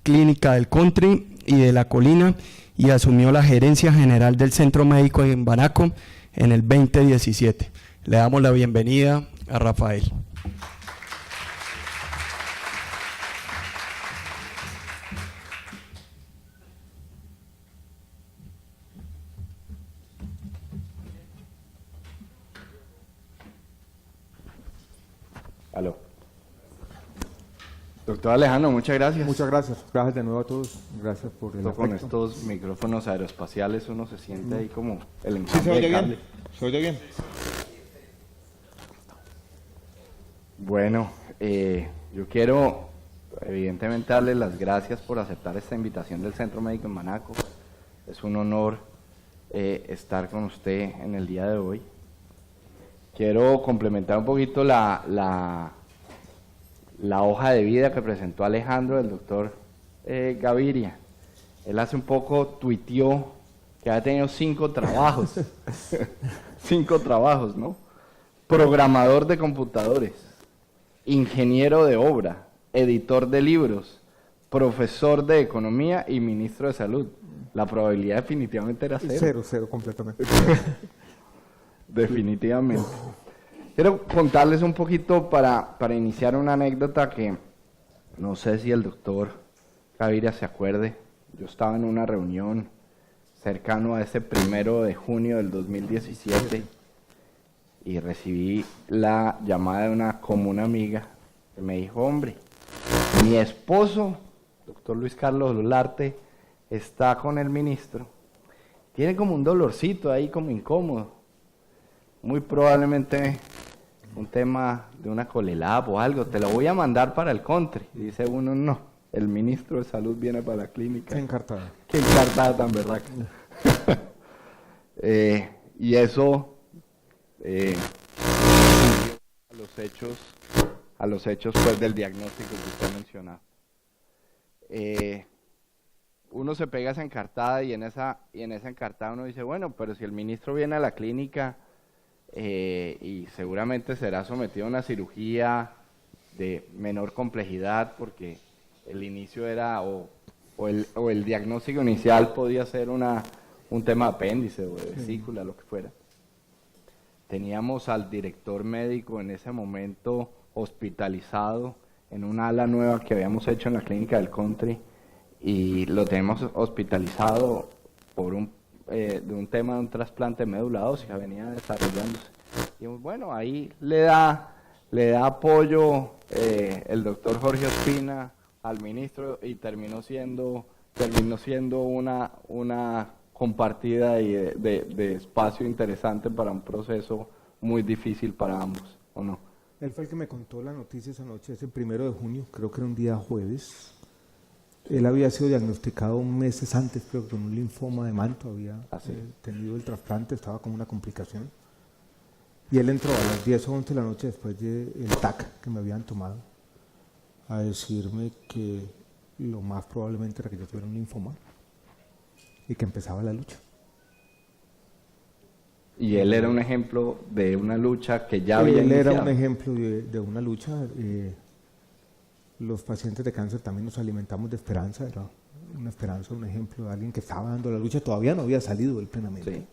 Clínica del Country y de La Colina y asumió la gerencia general del Centro Médico de Imbanaco en el 2017. Le damos la bienvenida a Rafael. Aló. Doctor Alejandro, muchas gracias. Muchas gracias. Gracias de nuevo a todos. Gracias por el Con afecto. estos micrófonos aeroespaciales uno se siente ahí como el ¿Sí enjambre se oye de cable. bien? ¿Se oye bien? Bueno, yo quiero evidentemente darles las gracias por aceptar esta invitación del Centro Médico Imbanaco. Es un honor estar con usted en el día de hoy. Quiero complementar un poquito la hoja de vida que presentó Alejandro, del doctor Gaviria. Él hace un poco tuiteó que ha tenido 5 trabajos. 5 trabajos, ¿no? Programador de computadores, ingeniero de obra, editor de libros, profesor de economía y ministro de salud. La probabilidad definitivamente era cero. Cero, completamente. Definitivamente. Quiero contarles un poquito para iniciar una anécdota que no sé si el doctor Gaviria se acuerde. Yo estaba en una reunión cercano a ese 1 de junio del 2017 y recibí la llamada de una común amiga que me dijo: hombre, mi esposo, doctor Luis Carlos Olarte, está con el ministro. Tiene como un dolorcito ahí, como incómodo. Muy probablemente un tema de una colelab o algo. Te lo voy a mandar para el country. Y dice uno: no, el ministro de salud viene para la clínica. Qué encartada. Qué encartada tan verdad. Y eso a los hechos pues del diagnóstico que usted mencionaba. Uno se pega esa encartada y en esa encartada uno dice: bueno, pero si el ministro viene a la clínica y seguramente será sometido a una cirugía de menor complejidad, porque el inicio era o el diagnóstico inicial podía ser un tema de apéndice o de vesícula, lo que fuera. Teníamos al director médico en ese momento hospitalizado en una ala nueva que habíamos hecho en la clínica del country, y lo tenemos hospitalizado por de un tema de un trasplante de médula ósea, venía desarrollándose. Y bueno, ahí le da apoyo el doctor Jorge Ospina al ministro, y terminó siendo una compartida y de espacio interesante para un proceso muy difícil para ambos, ¿o no? Él fue el que me contó la noticia esa noche, ese 1 de junio, creo que era un día jueves. Él había sido diagnosticado meses antes, creo que con un linfoma de manto, había tenido el trasplante, estaba con una complicación. Y él entró a las 10 o 11 de la noche después del TAC que me habían tomado a decirme que lo más probablemente era que yo tuviera un linfoma y que empezaba la lucha. Y él era un ejemplo de una lucha que ya había iniciado. Él era un ejemplo de una lucha. Los pacientes de cáncer también nos alimentamos de esperanza, era una esperanza, un ejemplo de alguien que estaba dando la lucha, todavía no había salido él plenamente. Sí.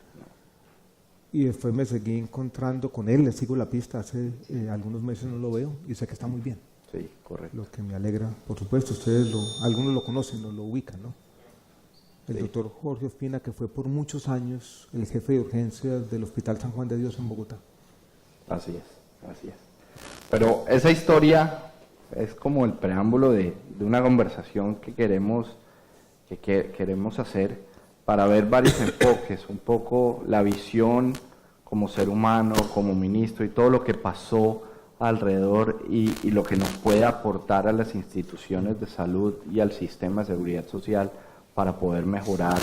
Y después me seguí encontrando con él, le sigo la pista, hace algunos meses no lo veo y sé que está muy bien. Sí, correcto. Lo que me alegra, por supuesto, algunos lo conocen, lo ubican, ¿no? El doctor Jorge Ospina, que fue por muchos años el jefe de urgencias del Hospital San Juan de Dios en Bogotá. Así es. Pero esa historia es como el preámbulo de una conversación que queremos hacer para ver varios enfoques, un poco la visión como ser humano, como ministro y todo lo que pasó alrededor y lo que nos puede aportar a las instituciones de salud y al sistema de seguridad social para poder mejorar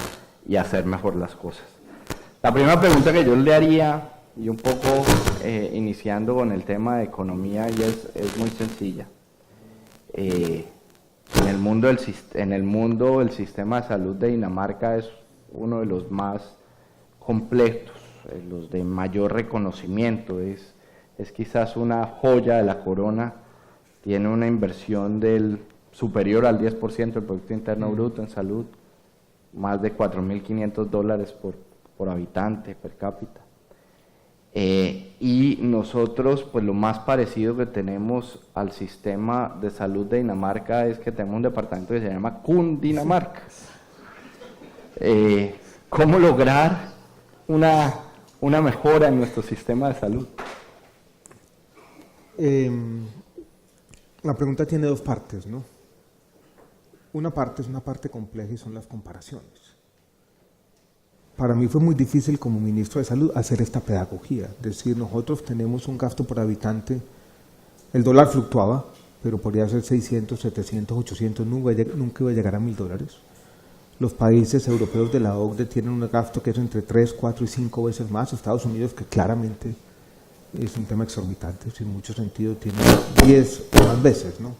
y hacer mejor las cosas. La primera pregunta que yo le haría, y un poco iniciando con el tema de economía, y es muy sencilla. En el mundo el sistema de salud de Dinamarca es uno de los más completos, los de mayor reconocimiento, es quizás una joya de la corona, tiene una inversión superior al 10% del Producto Interno Bruto en salud, más de $4.500 por habitante per cápita. Y nosotros, pues lo más parecido que tenemos al sistema de salud de Dinamarca es que tenemos un departamento que se llama Kundinamarca. ¿Cómo lograr una mejora en nuestro sistema de salud? La pregunta tiene dos partes, ¿no? Una parte es una parte compleja y son las comparaciones. Para mí fue muy difícil como ministro de Salud hacer esta pedagogía, es decir, nosotros tenemos un gasto por habitante, el dólar fluctuaba, pero podría ser 600, 700, 800, nunca iba a llegar a $1.000. Los países europeos de la OCDE tienen un gasto que es entre 3, 4 y 5 veces más. Estados Unidos, que claramente es un tema exorbitante, en muchos sentidos tiene 10 o más veces, ¿no?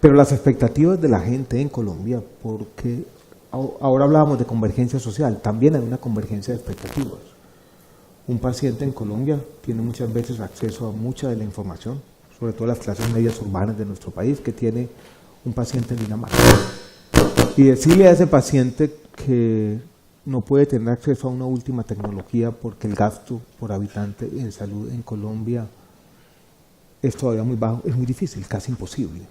Pero las expectativas de la gente en Colombia, porque ahora hablábamos de convergencia social, también hay una convergencia de expectativas. Un paciente en Colombia tiene muchas veces acceso a mucha de la información, sobre todo las clases medias urbanas de nuestro país, que tiene un paciente en Dinamarca. Y decirle a ese paciente que no puede tener acceso a una última tecnología porque el gasto por habitante en salud en Colombia es todavía muy bajo, es muy difícil, casi imposible.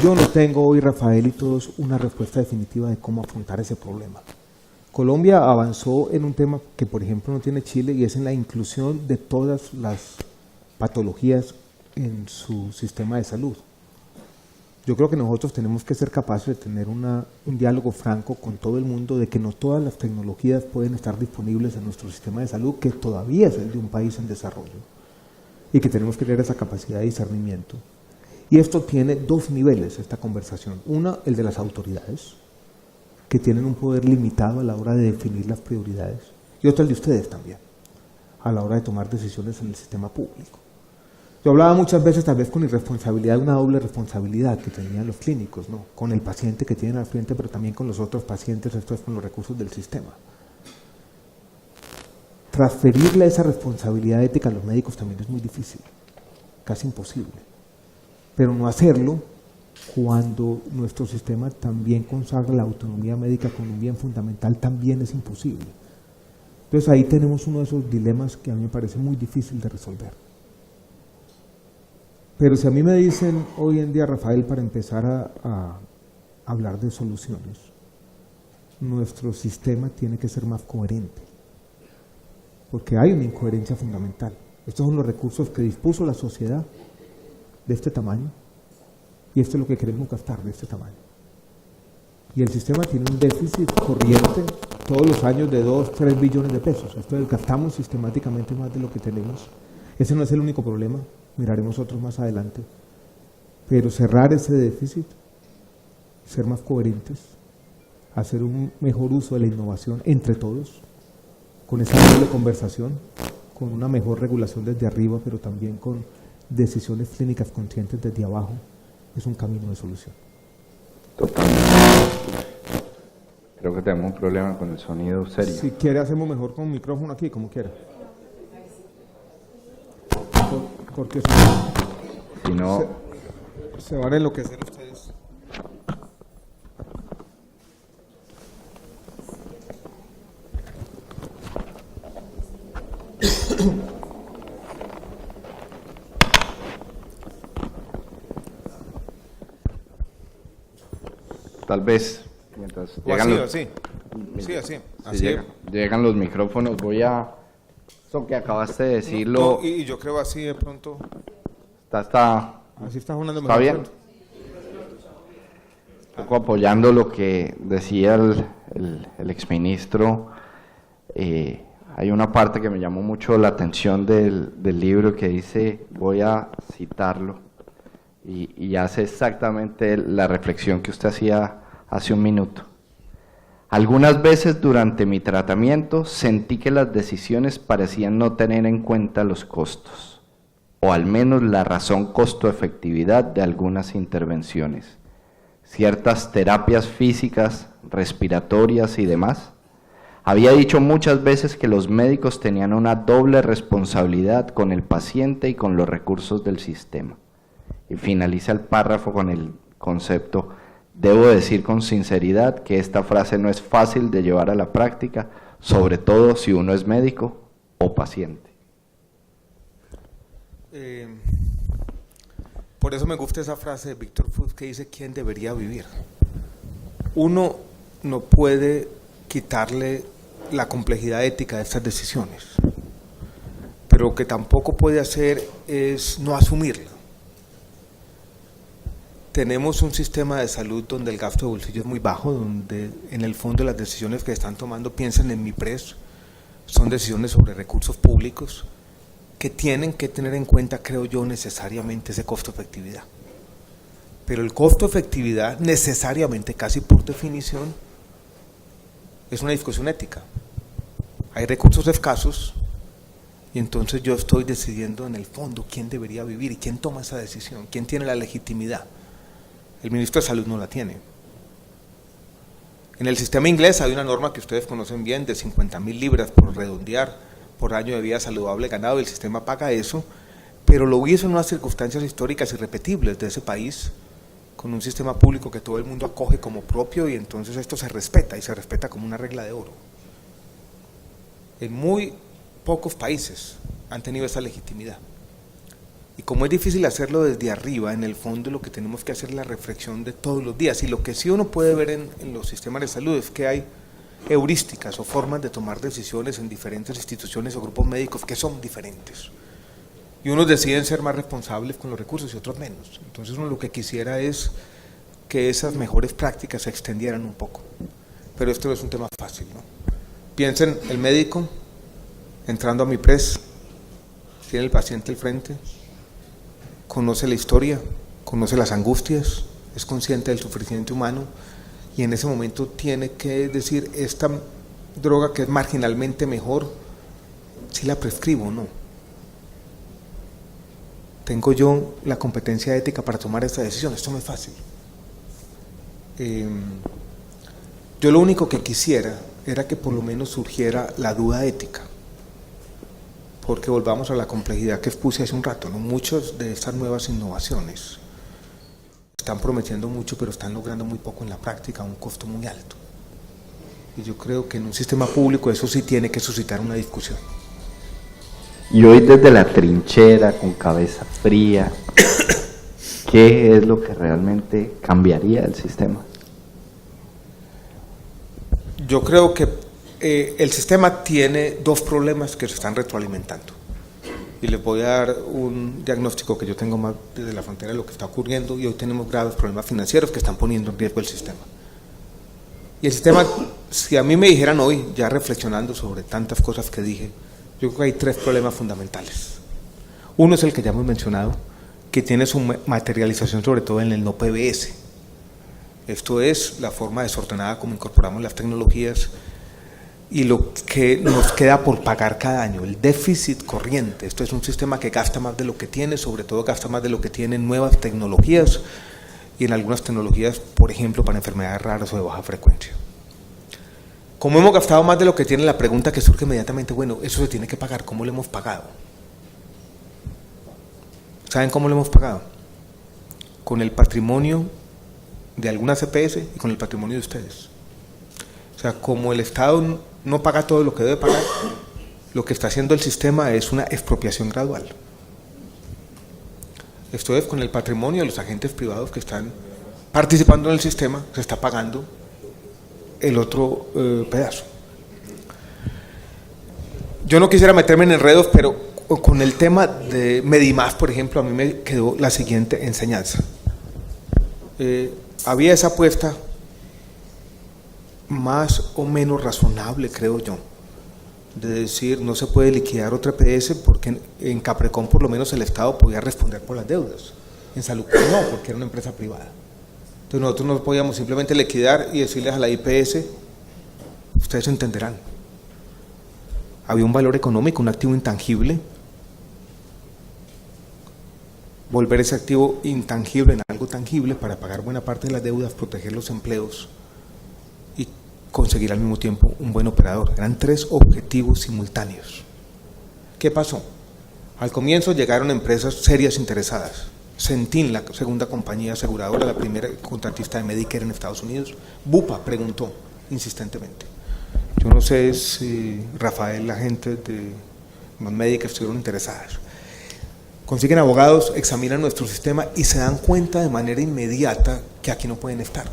Yo no tengo hoy, Rafael y todos, una respuesta definitiva de cómo afrontar ese problema. Colombia avanzó en un tema que, por ejemplo, no tiene Chile, y es en la inclusión de todas las patologías en su sistema de salud. Yo creo que nosotros tenemos que ser capaces de tener un diálogo franco con todo el mundo de que no todas las tecnologías pueden estar disponibles en nuestro sistema de salud, que todavía es el de un país en desarrollo, y que tenemos que tener esa capacidad de discernimiento. Y esto tiene dos niveles, esta conversación. Una, el de las autoridades, que tienen un poder limitado a la hora de definir las prioridades, y otro el de ustedes también, a la hora de tomar decisiones en el sistema público. Yo hablaba muchas veces, tal vez con irresponsabilidad, de una doble responsabilidad que tenían los clínicos, ¿no? Con el paciente que tienen al frente, pero también con los otros pacientes, esto es con los recursos del sistema. Transferirle esa responsabilidad ética a los médicos también es muy difícil, casi imposible. Pero no hacerlo cuando nuestro sistema también consagra la autonomía médica con un bien fundamental también es imposible. Entonces ahí tenemos uno de esos dilemas que a mí me parece muy difícil de resolver. Pero si a mí me dicen hoy en día, Rafael, para empezar a hablar de soluciones, nuestro sistema tiene que ser más coherente, porque hay una incoherencia fundamental. Estos son los recursos que dispuso la sociedad de este tamaño, y esto es lo que queremos gastar de este tamaño. Y el sistema tiene un déficit corriente todos los años de 2, 3 billones de pesos. Entonces gastamos sistemáticamente más de lo que tenemos. Ese no es el único problema, miraremos otros más adelante. Pero cerrar ese déficit, ser más coherentes, hacer un mejor uso de la innovación entre todos, con esa doble conversación, con una mejor regulación desde arriba, pero también con decisiones clínicas conscientes desde abajo, es un camino de solución. Totalmente. Creo que tenemos un problema con el sonido serio. Si quiere, hacemos mejor con un micrófono aquí, como quiera. Porque si no, se van a enloquecer ustedes. tal vez mientras llegan así. llegan los micrófonos, voy a Eso que acabaste de decirlo, No, y yo creo así de pronto. así está sonando está mejor. bien. Un poco apoyando lo que decía el exministro, hay una parte que me llamó mucho la atención del libro que dice, voy a citarlo, y hace exactamente la reflexión que usted hacía hace un minuto. Algunas veces durante mi tratamiento sentí que las decisiones parecían no tener en cuenta los costos, o al menos la razón costo-efectividad de algunas intervenciones. Ciertas terapias físicas, respiratorias y demás. Había dicho muchas veces que los médicos tenían una doble responsabilidad con el paciente y con los recursos del sistema. Y finaliza el párrafo con el concepto: debo decir con sinceridad que esta frase no es fácil de llevar a la práctica, sobre todo si uno es médico o paciente. Por eso me gusta esa frase de Víctor Fuchs que dice ¿quién debería vivir? Uno no puede quitarle la complejidad ética de estas decisiones, pero lo que tampoco puede hacer es no asumirla. Tenemos un sistema de salud donde el gasto de bolsillo es muy bajo, donde en el fondo las decisiones que están tomando, piensen en MIPRES, son decisiones sobre recursos públicos que tienen que tener en cuenta, creo yo, necesariamente ese costo-efectividad. Pero el costo-efectividad necesariamente, casi por definición, es una discusión ética. Hay recursos escasos y entonces yo estoy decidiendo en el fondo quién debería vivir y quién toma esa decisión, quién tiene la legitimidad. El ministro de Salud no la tiene. En el sistema inglés hay una norma que ustedes conocen bien de 50.000 libras por redondear por año de vida saludable ganado, y el sistema paga eso, pero lo hizo en unas circunstancias históricas irrepetibles de ese país, con un sistema público que todo el mundo acoge como propio, y entonces esto se respeta, y se respeta como una regla de oro. En muy pocos países han tenido esa legitimidad. Y como es difícil hacerlo desde arriba, en el fondo lo que tenemos que hacer es la reflexión de todos los días. Y lo que sí uno puede ver en los sistemas de salud es que hay heurísticas o formas de tomar decisiones en diferentes instituciones o grupos médicos que son diferentes. Y unos deciden ser más responsables con los recursos y otros menos. Entonces uno lo que quisiera es que esas mejores prácticas se extendieran un poco. Pero esto no es un tema fácil, ¿no? Piensen, el médico entrando a MIPRES, tiene el paciente al frente, conoce la historia, conoce las angustias, es consciente del sufrimiento humano, y en ese momento tiene que decir, esta droga que es marginalmente mejor, si la prescribo o no. ¿Tengo yo la competencia ética para tomar esta decisión? Esto no es fácil. Yo lo único que quisiera era que por lo menos surgiera la duda ética, porque volvamos a la complejidad que expuse hace un rato, ¿no? Muchas de estas nuevas innovaciones están prometiendo mucho, pero están logrando muy poco en la práctica a un costo muy alto. Y yo creo que en un sistema público eso sí tiene que suscitar una discusión. Y hoy desde la trinchera, con cabeza fría, ¿qué es lo que realmente cambiaría el sistema? Yo creo que el sistema tiene dos problemas que se están retroalimentando. Y les voy a dar un diagnóstico que yo tengo más desde la frontera de lo que está ocurriendo, y hoy tenemos graves problemas financieros que están poniendo en riesgo el sistema. Y el sistema, si a mí me dijeran hoy, ya reflexionando sobre tantas cosas que dije, yo creo que hay tres problemas fundamentales. Uno es el que ya hemos mencionado, que tiene su materialización sobre todo en el no PBS. Esto es la forma desordenada como incorporamos las tecnologías y lo que nos queda por pagar cada año, el déficit corriente. Esto es un sistema que gasta más de lo que tiene, sobre todo gasta más de lo que tiene en nuevas tecnologías y en algunas tecnologías, por ejemplo, para enfermedades raras o de baja frecuencia. Como hemos gastado más de lo que tiene, la pregunta que surge inmediatamente, bueno, eso se tiene que pagar, ¿cómo lo hemos pagado? ¿Saben cómo lo hemos pagado? Con el patrimonio de algunas EPS y con el patrimonio de ustedes. O sea, como el Estado no paga todo lo que debe pagar, lo que está haciendo el sistema es una expropiación gradual. Esto es, con el patrimonio de los agentes privados que están participando en el sistema, se está pagando el otro pedazo. yo no quisiera meterme en enredos, pero con el tema de Medimás, por ejemplo, a mí me quedó la siguiente enseñanza. Había esa apuesta más o menos razonable, creo yo, de decir no se puede liquidar otra EPS porque en Caprecom por lo menos el Estado podía responder por las deudas, en Salucor no, porque era una empresa privada. Entonces nosotros no podíamos simplemente liquidar y decirles a la IPS, ustedes entenderán. Había un valor económico, un activo intangible. Volver ese activo intangible en algo tangible para pagar buena parte de las deudas, proteger los empleos y conseguir al mismo tiempo un buen operador. Eran 3 objetivos simultáneos. ¿Qué pasó? Al comienzo llegaron empresas serias interesadas. Centin, la segunda compañía aseguradora, la primera contratista de Medicare en Estados Unidos. Bupa preguntó insistentemente. Yo no sé si Rafael, la gente de Medicare estuvieron interesadas. Consiguen abogados, examinan nuestro sistema y se dan cuenta de manera inmediata que aquí no pueden estar.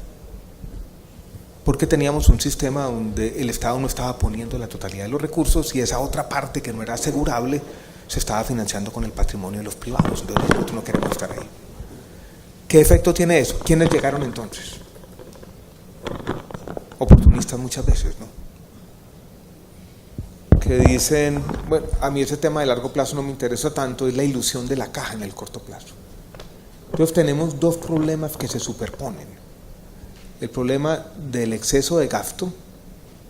Porque teníamos un sistema donde el Estado no estaba poniendo la totalidad de los recursos y esa otra parte que no era asegurable se estaba financiando con el patrimonio de los privados. Entonces nosotros no queremos estar ahí. ¿Qué efecto tiene eso? ¿Quiénes llegaron entonces? Oportunistas muchas veces, ¿no? Que dicen, bueno, a mí ese tema de largo plazo no me interesa tanto, es la ilusión de la caja en el corto plazo. Entonces tenemos 2 problemas que se superponen. El problema del exceso de gasto,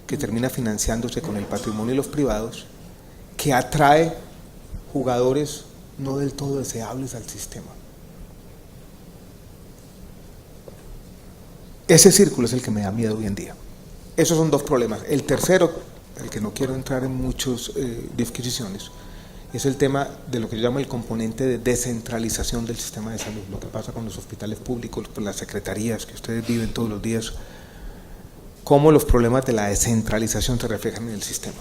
que termina financiándose con el patrimonio de los privados, que atrae jugadores no del todo deseables al sistema. Ese círculo es el que me da miedo hoy en día. Esos son 2 problemas. El tercero, el que no quiero entrar en muchas disquisiciones, es el tema de lo que yo llamo el componente de descentralización del sistema de salud, lo que pasa con los hospitales públicos, con las secretarías que ustedes viven todos los días, cómo los problemas de la descentralización se reflejan en el sistema.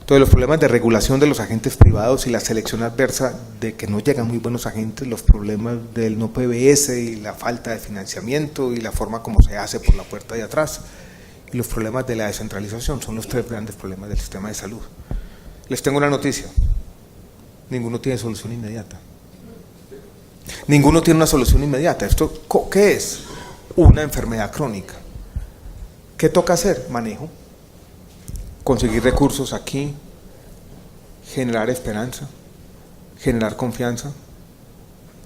Entonces los problemas de regulación de los agentes privados y la selección adversa de que no llegan muy buenos agentes, los problemas del no PBS y la falta de financiamiento y la forma como se hace por la puerta de atrás, y los problemas de la descentralización son los 3 grandes problemas del sistema de salud. Les tengo una noticia, ninguno tiene solución inmediata. Ninguno tiene una solución inmediata. ¿Esto qué es? Una enfermedad crónica. ¿Qué toca hacer? Manejo. Conseguir recursos aquí, generar esperanza, generar confianza,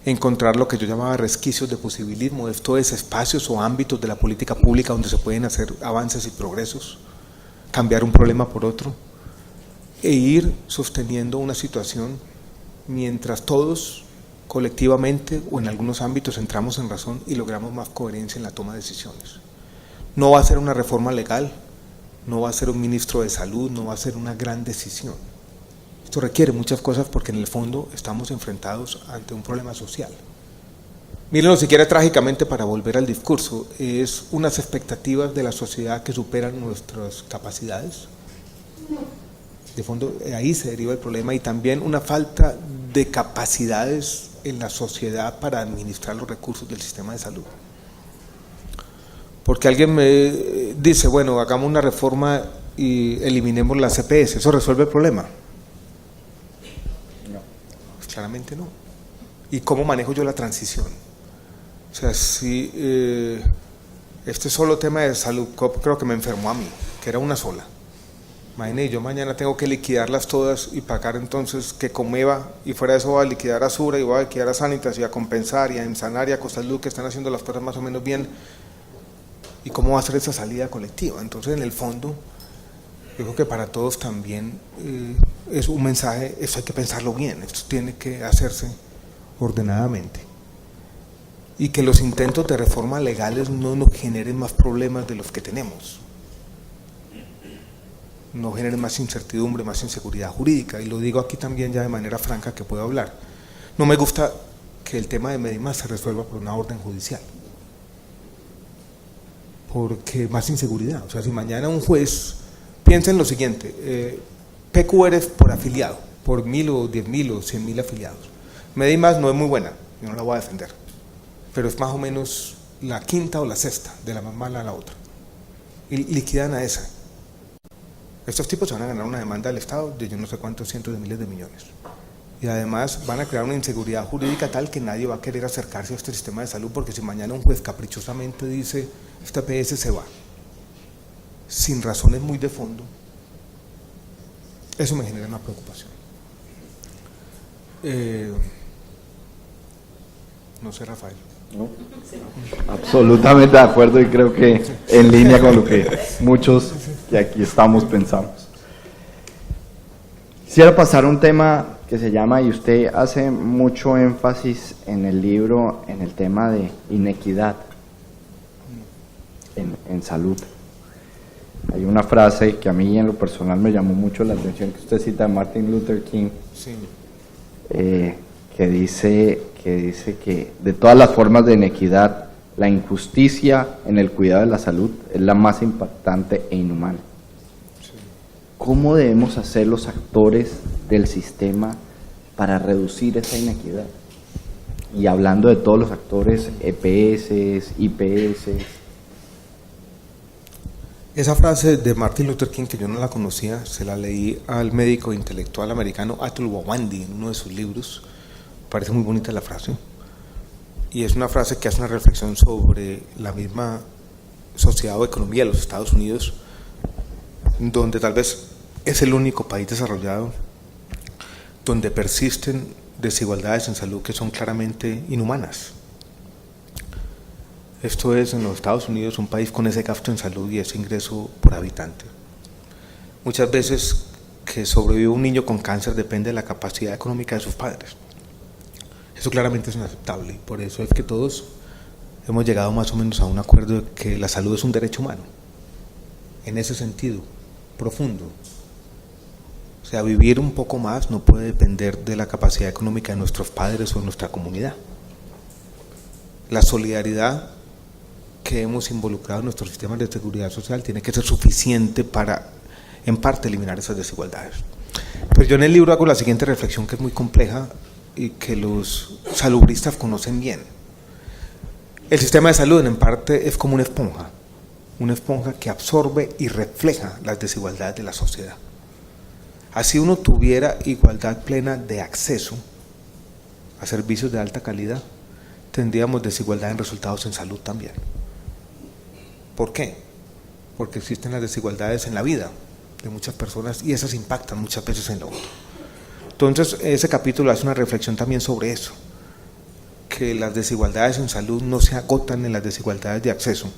encontrar lo que yo llamaba resquicios de posibilismo, esto es espacios o ámbitos de la política pública donde se pueden hacer avances y progresos, cambiar un problema por otro e ir sosteniendo una situación mientras todos colectivamente o en algunos ámbitos entramos en razón y logramos más coherencia en la toma de decisiones. No va a ser una reforma legal, no va a ser un ministro de salud, no va a ser una gran decisión. Esto requiere muchas cosas porque en el fondo estamos enfrentados ante un problema social. Mírenlo siquiera trágicamente para volver al discurso, es unas expectativas de la sociedad que superan nuestras capacidades. De fondo ahí se deriva el problema y también una falta de capacidades en la sociedad para administrar los recursos del sistema de salud. Porque alguien me dice, bueno, hagamos una reforma y eliminemos las EPS, ¿eso resuelve el problema? No. Pues claramente no. ¿Y cómo manejo yo la transición? O sea, si este solo tema de salud creo que me enfermó a mí, que era una sola. Imagínate, yo mañana tengo que liquidarlas todas y pagar entonces que Comeva, y fuera de eso voy a liquidar a Sura y voy a liquidar a Sanitas y a Compensar y a Ensanar y a Costa Salud, que están haciendo las cosas más o menos bien. ¿Y cómo va a ser esa salida colectiva? Entonces, en el fondo, yo creo que para todos también es un mensaje, eso hay que pensarlo bien, esto tiene que hacerse ordenadamente. Y que los intentos de reforma legales no nos generen más problemas de los que tenemos. No generen más incertidumbre, más inseguridad jurídica. Y lo digo aquí también ya de manera franca que puedo hablar. No me gusta que el tema de Medimás se resuelva por una orden judicial. Porque más inseguridad, o sea, si mañana un juez piensa en lo siguiente, PQ eres por afiliado, por 1000 o 10.000 o 100.000 afiliados, Medimás no es muy buena, yo no la voy a defender, pero es más o menos la quinta o la sexta, de la más mala a la otra, y liquidan a esa. Estos tipos van a ganar una demanda del Estado de yo no sé cuántos cientos de miles de millones. Y además van a crear una inseguridad jurídica tal que nadie va a querer acercarse a este sistema de salud, porque si mañana un juez caprichosamente dice esta EPS se va, sin razones muy de fondo, eso me genera una preocupación. No sé, Rafael. ¿No? Absolutamente de acuerdo, y creo que en línea con lo que muchos que aquí estamos pensamos. Quisiera pasar a un tema que se llama, y usted hace mucho énfasis en el libro, en el tema de inequidad en salud. Hay una frase que a mí en lo personal me llamó mucho la atención, que usted cita de Martin Luther King, Sí. que dice que de todas las formas de inequidad, la injusticia en el cuidado de la salud es la más impactante e inhumana. Sí. ¿Cómo debemos hacer los actores del sistema para reducir esa inequidad? Y hablando de todos los actores, EPS, IPS. Esa frase de Martin Luther King, que yo no la conocía, se la leí al médico intelectual americano Atul Gawande en uno de sus libros. Parece muy bonita la frase, y es una frase que hace una reflexión sobre la misma sociedad o economía de los Estados Unidos, donde tal vez es el único país desarrollado donde persisten desigualdades en salud que son claramente inhumanas. Esto es, en los Estados Unidos, un país con ese gasto en salud y ese ingreso por habitante. Muchas veces que sobrevive un niño con cáncer depende de la capacidad económica de sus padres. Eso claramente es inaceptable, y por eso es que todos hemos llegado más o menos a un acuerdo de que la salud es un derecho humano, en ese sentido profundo. O sea, vivir un poco más no puede depender de la capacidad económica de nuestros padres o de nuestra comunidad. La solidaridad que hemos involucrado en nuestros sistemas de seguridad social tiene que ser suficiente para, en parte, eliminar esas desigualdades. Pero yo en el libro hago la siguiente reflexión, que es muy compleja y que los salubristas conocen bien. El sistema de salud, en parte, es como una esponja que absorbe y refleja las desigualdades de la sociedad. Así uno tuviera igualdad plena de acceso a servicios de alta calidad, tendríamos desigualdad en resultados en salud también. ¿Por qué? Porque existen las desigualdades en la vida de muchas personas y esas impactan muchas veces en lo otro. Entonces, ese capítulo hace una reflexión también sobre eso, que las desigualdades en salud no se agotan en las desigualdades de acceso.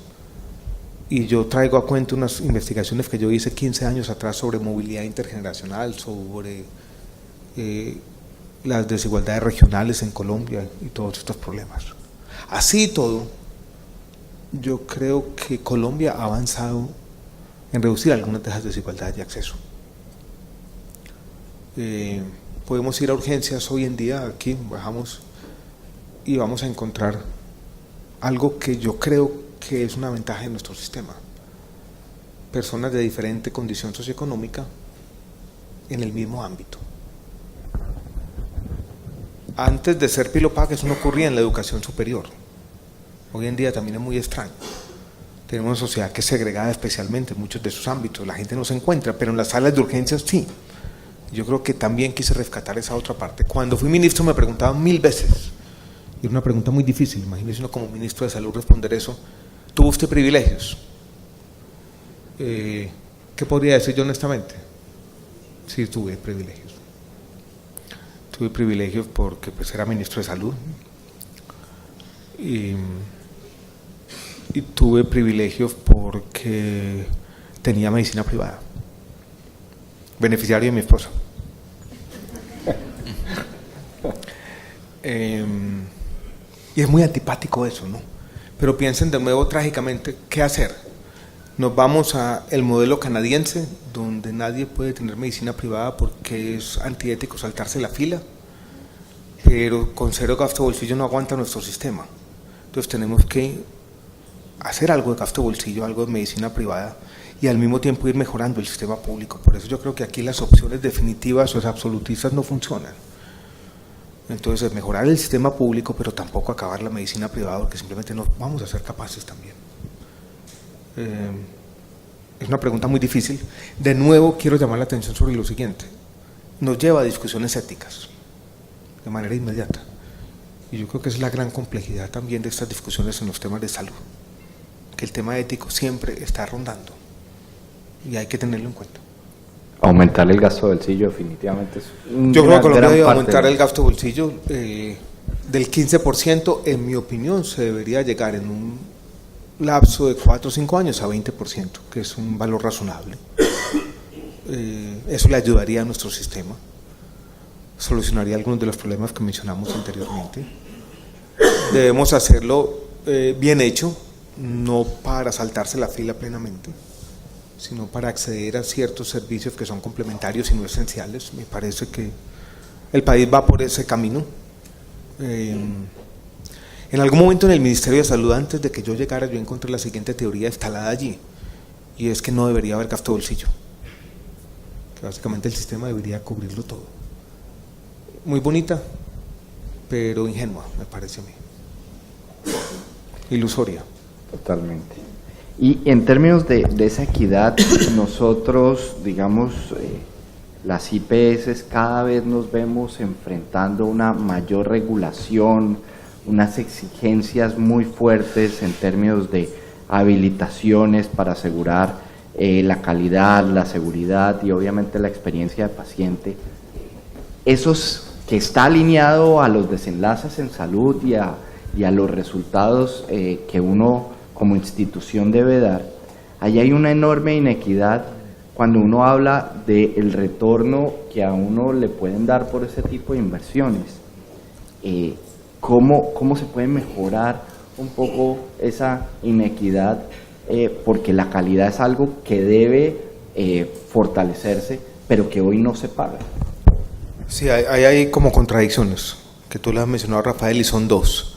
Y yo traigo a cuento unas investigaciones que yo hice 15 años atrás sobre movilidad intergeneracional, sobre las desigualdades regionales en Colombia y todos estos problemas. Así todo, yo creo que Colombia ha avanzado en reducir algunas de esas desigualdades de acceso. Podemos ir a urgencias hoy en día, aquí bajamos y vamos a encontrar algo que yo creo que es una ventaja de nuestro sistema. Personas de diferente condición socioeconómica en el mismo ámbito. Antes de ser pilopaga, eso no ocurría en la educación superior. Hoy en día también es muy extraño. Tenemos una sociedad que es segregada especialmente en muchos de sus ámbitos. La gente no se encuentra, pero en las salas de urgencias sí. Yo creo que también quise rescatar esa otra parte. Cuando fui ministro me preguntaban 1000 veces, y era una pregunta muy difícil, imagínese uno como ministro de salud responder eso. ¿Tuvo usted privilegios? ¿Qué podría decir yo honestamente? Sí, tuve privilegios. Tuve privilegios porque pues era ministro de salud y tuve privilegios porque tenía medicina privada, beneficiario de mi esposa. Y es muy antipático eso, ¿no? Pero piensen de nuevo trágicamente, ¿qué hacer? Nos vamos al modelo canadiense, donde nadie puede tener medicina privada porque es antiético saltarse la fila, pero con cero gasto de bolsillo no aguanta nuestro sistema. Entonces tenemos que hacer algo de gasto de bolsillo, algo de medicina privada, y al mismo tiempo ir mejorando el sistema público. Por eso yo creo que aquí las opciones definitivas o absolutistas no funcionan. Entonces es mejorar el sistema público, pero tampoco acabar la medicina privada, porque simplemente no vamos a ser capaces también. Es una pregunta muy difícil. De nuevo, quiero llamar la atención sobre lo siguiente. Nos lleva a discusiones éticas, de manera inmediata. Y yo creo que es la gran complejidad también de estas discusiones en los temas de salud, que el tema ético siempre está rondando y hay que tenerlo en cuenta. Aumentar el gasto de bolsillo definitivamente es yo creo que Colombia debe aumentar el gasto de bolsillo del 15%, en mi opinión se debería llegar en un lapso de 4 o 5 años a 20%, que es un valor razonable. Eso le ayudaría a nuestro sistema, solucionaría algunos de los problemas que mencionamos anteriormente. Debemos hacerlo bien hecho, no para saltarse la fila plenamente, sino para acceder a ciertos servicios que son complementarios y no esenciales. Me parece que el país va por ese camino. En algún momento en el Ministerio de Salud, antes de que yo llegara, yo encontré la siguiente teoría instalada allí, y es que no debería haber gasto de bolsillo, que básicamente el sistema debería cubrirlo todo. Muy bonita, pero ingenua, me parece a mí. Ilusoria. Totalmente. Y en términos de esa equidad, nosotros, digamos, las IPS cada vez nos vemos enfrentando una mayor regulación, unas exigencias muy fuertes en términos de habilitaciones para asegurar la calidad, la seguridad y obviamente la experiencia del paciente. Esos que está alineado a los desenlaces en salud y a los resultados que uno como institución debe dar. Ahí hay una enorme inequidad cuando uno habla del retorno que a uno le pueden dar por ese tipo de inversiones. ¿Cómo se puede mejorar un poco esa inequidad? Porque la calidad es algo que debe fortalecerse, pero que hoy no se paga. Sí, hay como contradicciones, que tú las has mencionado, Rafael, y son dos.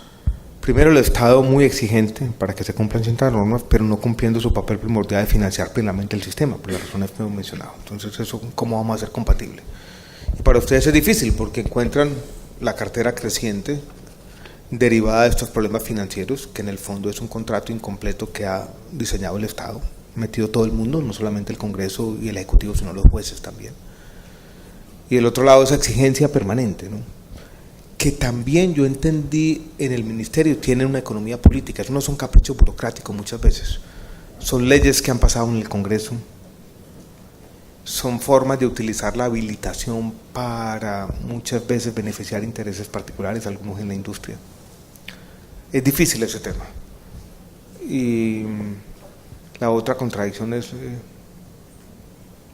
Primero, el Estado muy exigente para que se cumplan ciertas normas, pero no cumpliendo su papel primordial de financiar plenamente el sistema, por las razones que hemos mencionado. Entonces, eso, ¿cómo vamos a hacer compatible? Y para ustedes es difícil, porque encuentran la cartera creciente derivada de estos problemas financieros, que en el fondo es un contrato incompleto que ha diseñado el Estado, metido todo el mundo, no solamente el Congreso y el Ejecutivo, sino los jueces también. Y del otro lado, esa exigencia permanente, ¿no? Que también yo entendí en el ministerio tienen una economía política. Eso no son caprichos burocráticos muchas veces, son leyes que han pasado en el Congreso, son formas de utilizar la habilitación para muchas veces beneficiar intereses particulares, algunos en la industria. Es difícil ese tema. Y la otra contradicción es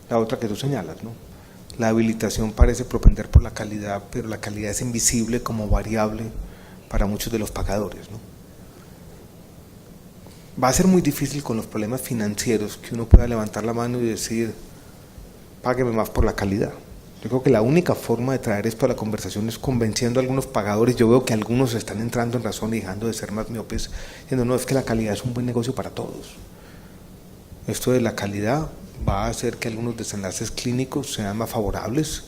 la otra que tú señalas, ¿no? La habilitación parece propender por la calidad, pero la calidad es invisible como variable para muchos de los pagadores, ¿no? Va a ser muy difícil con los problemas financieros que uno pueda levantar la mano y decir, págueme más por la calidad. Yo creo que la única forma de traer esto a la conversación es convenciendo a algunos pagadores. Yo veo que algunos están entrando en razón y dejando de ser más miopes, diciendo, no, es que la calidad es un buen negocio para todos. Esto de la calidad va a hacer que algunos desenlaces clínicos sean más favorables,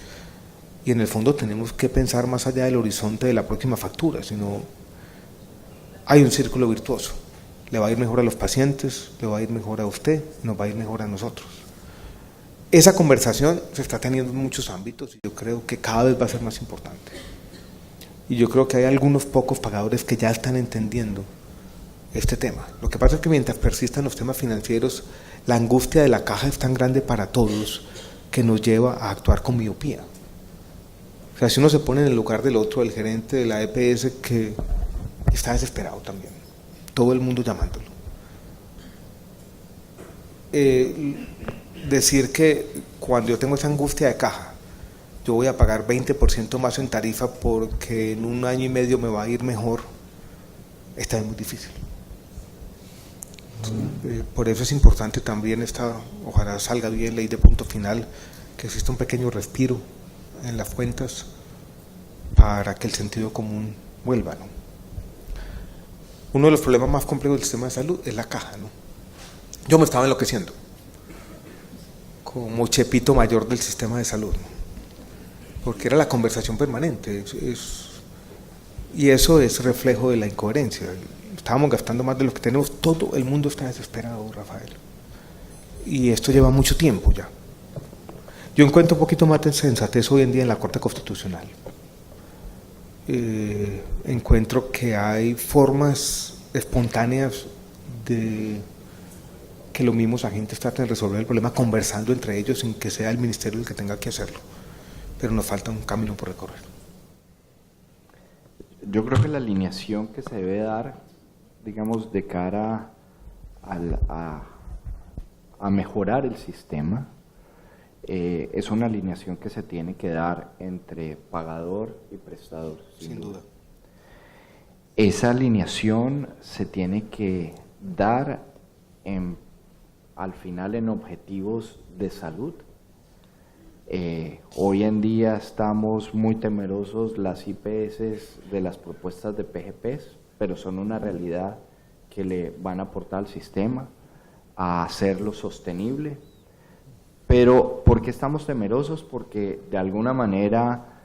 y en el fondo tenemos que pensar más allá del horizonte de la próxima factura, sino hay un círculo virtuoso. Le va a ir mejor a los pacientes, le va a ir mejor a usted, nos va a ir mejor a nosotros. Esa conversación se está teniendo en muchos ámbitos y yo creo que cada vez va a ser más importante. Y yo creo que hay algunos pocos pagadores que ya están entendiendo este tema. Lo que pasa es que mientras persistan los temas financieros, la angustia de la caja es tan grande para todos que nos lleva a actuar con miopía. O sea, si uno se pone en el lugar del otro, el gerente de la EPS, que está desesperado también, todo el mundo llamándolo. Decir que cuando yo tengo esa angustia de caja, yo voy a pagar 20% más en tarifa porque en un año y medio me va a ir mejor, está muy difícil. Por eso es importante también ojalá salga bien ley de punto final, que exista un pequeño respiro en las cuentas para que el sentido común vuelva, ¿no? Uno de los problemas más complejos del sistema de salud es la caja, ¿no? Yo me estaba enloqueciendo como chepito mayor del sistema de salud, ¿no? Porque era la conversación permanente, y eso es reflejo de la incoherencia. Estábamos gastando más de lo que tenemos, todo el mundo está desesperado, Rafael. y esto lleva mucho tiempo ya. Yo encuentro un poquito más de sensatez hoy en día en la Corte Constitucional. Encuentro que hay formas espontáneas de que los mismos agentes traten de resolver el problema conversando entre ellos sin que sea el ministerio el que tenga que hacerlo, pero nos falta un camino por recorrer. Yo creo que la alineación que se debe dar, digamos, de cara a mejorar el sistema, es una alineación que se tiene que dar entre pagador y prestador, sin duda. Esa alineación se tiene que dar al final en objetivos de salud. Hoy en día estamos muy temerosos las IPS de las propuestas de PGPs, pero son una realidad que le van a aportar al sistema a hacerlo sostenible. Pero ¿por qué estamos temerosos? Porque de alguna manera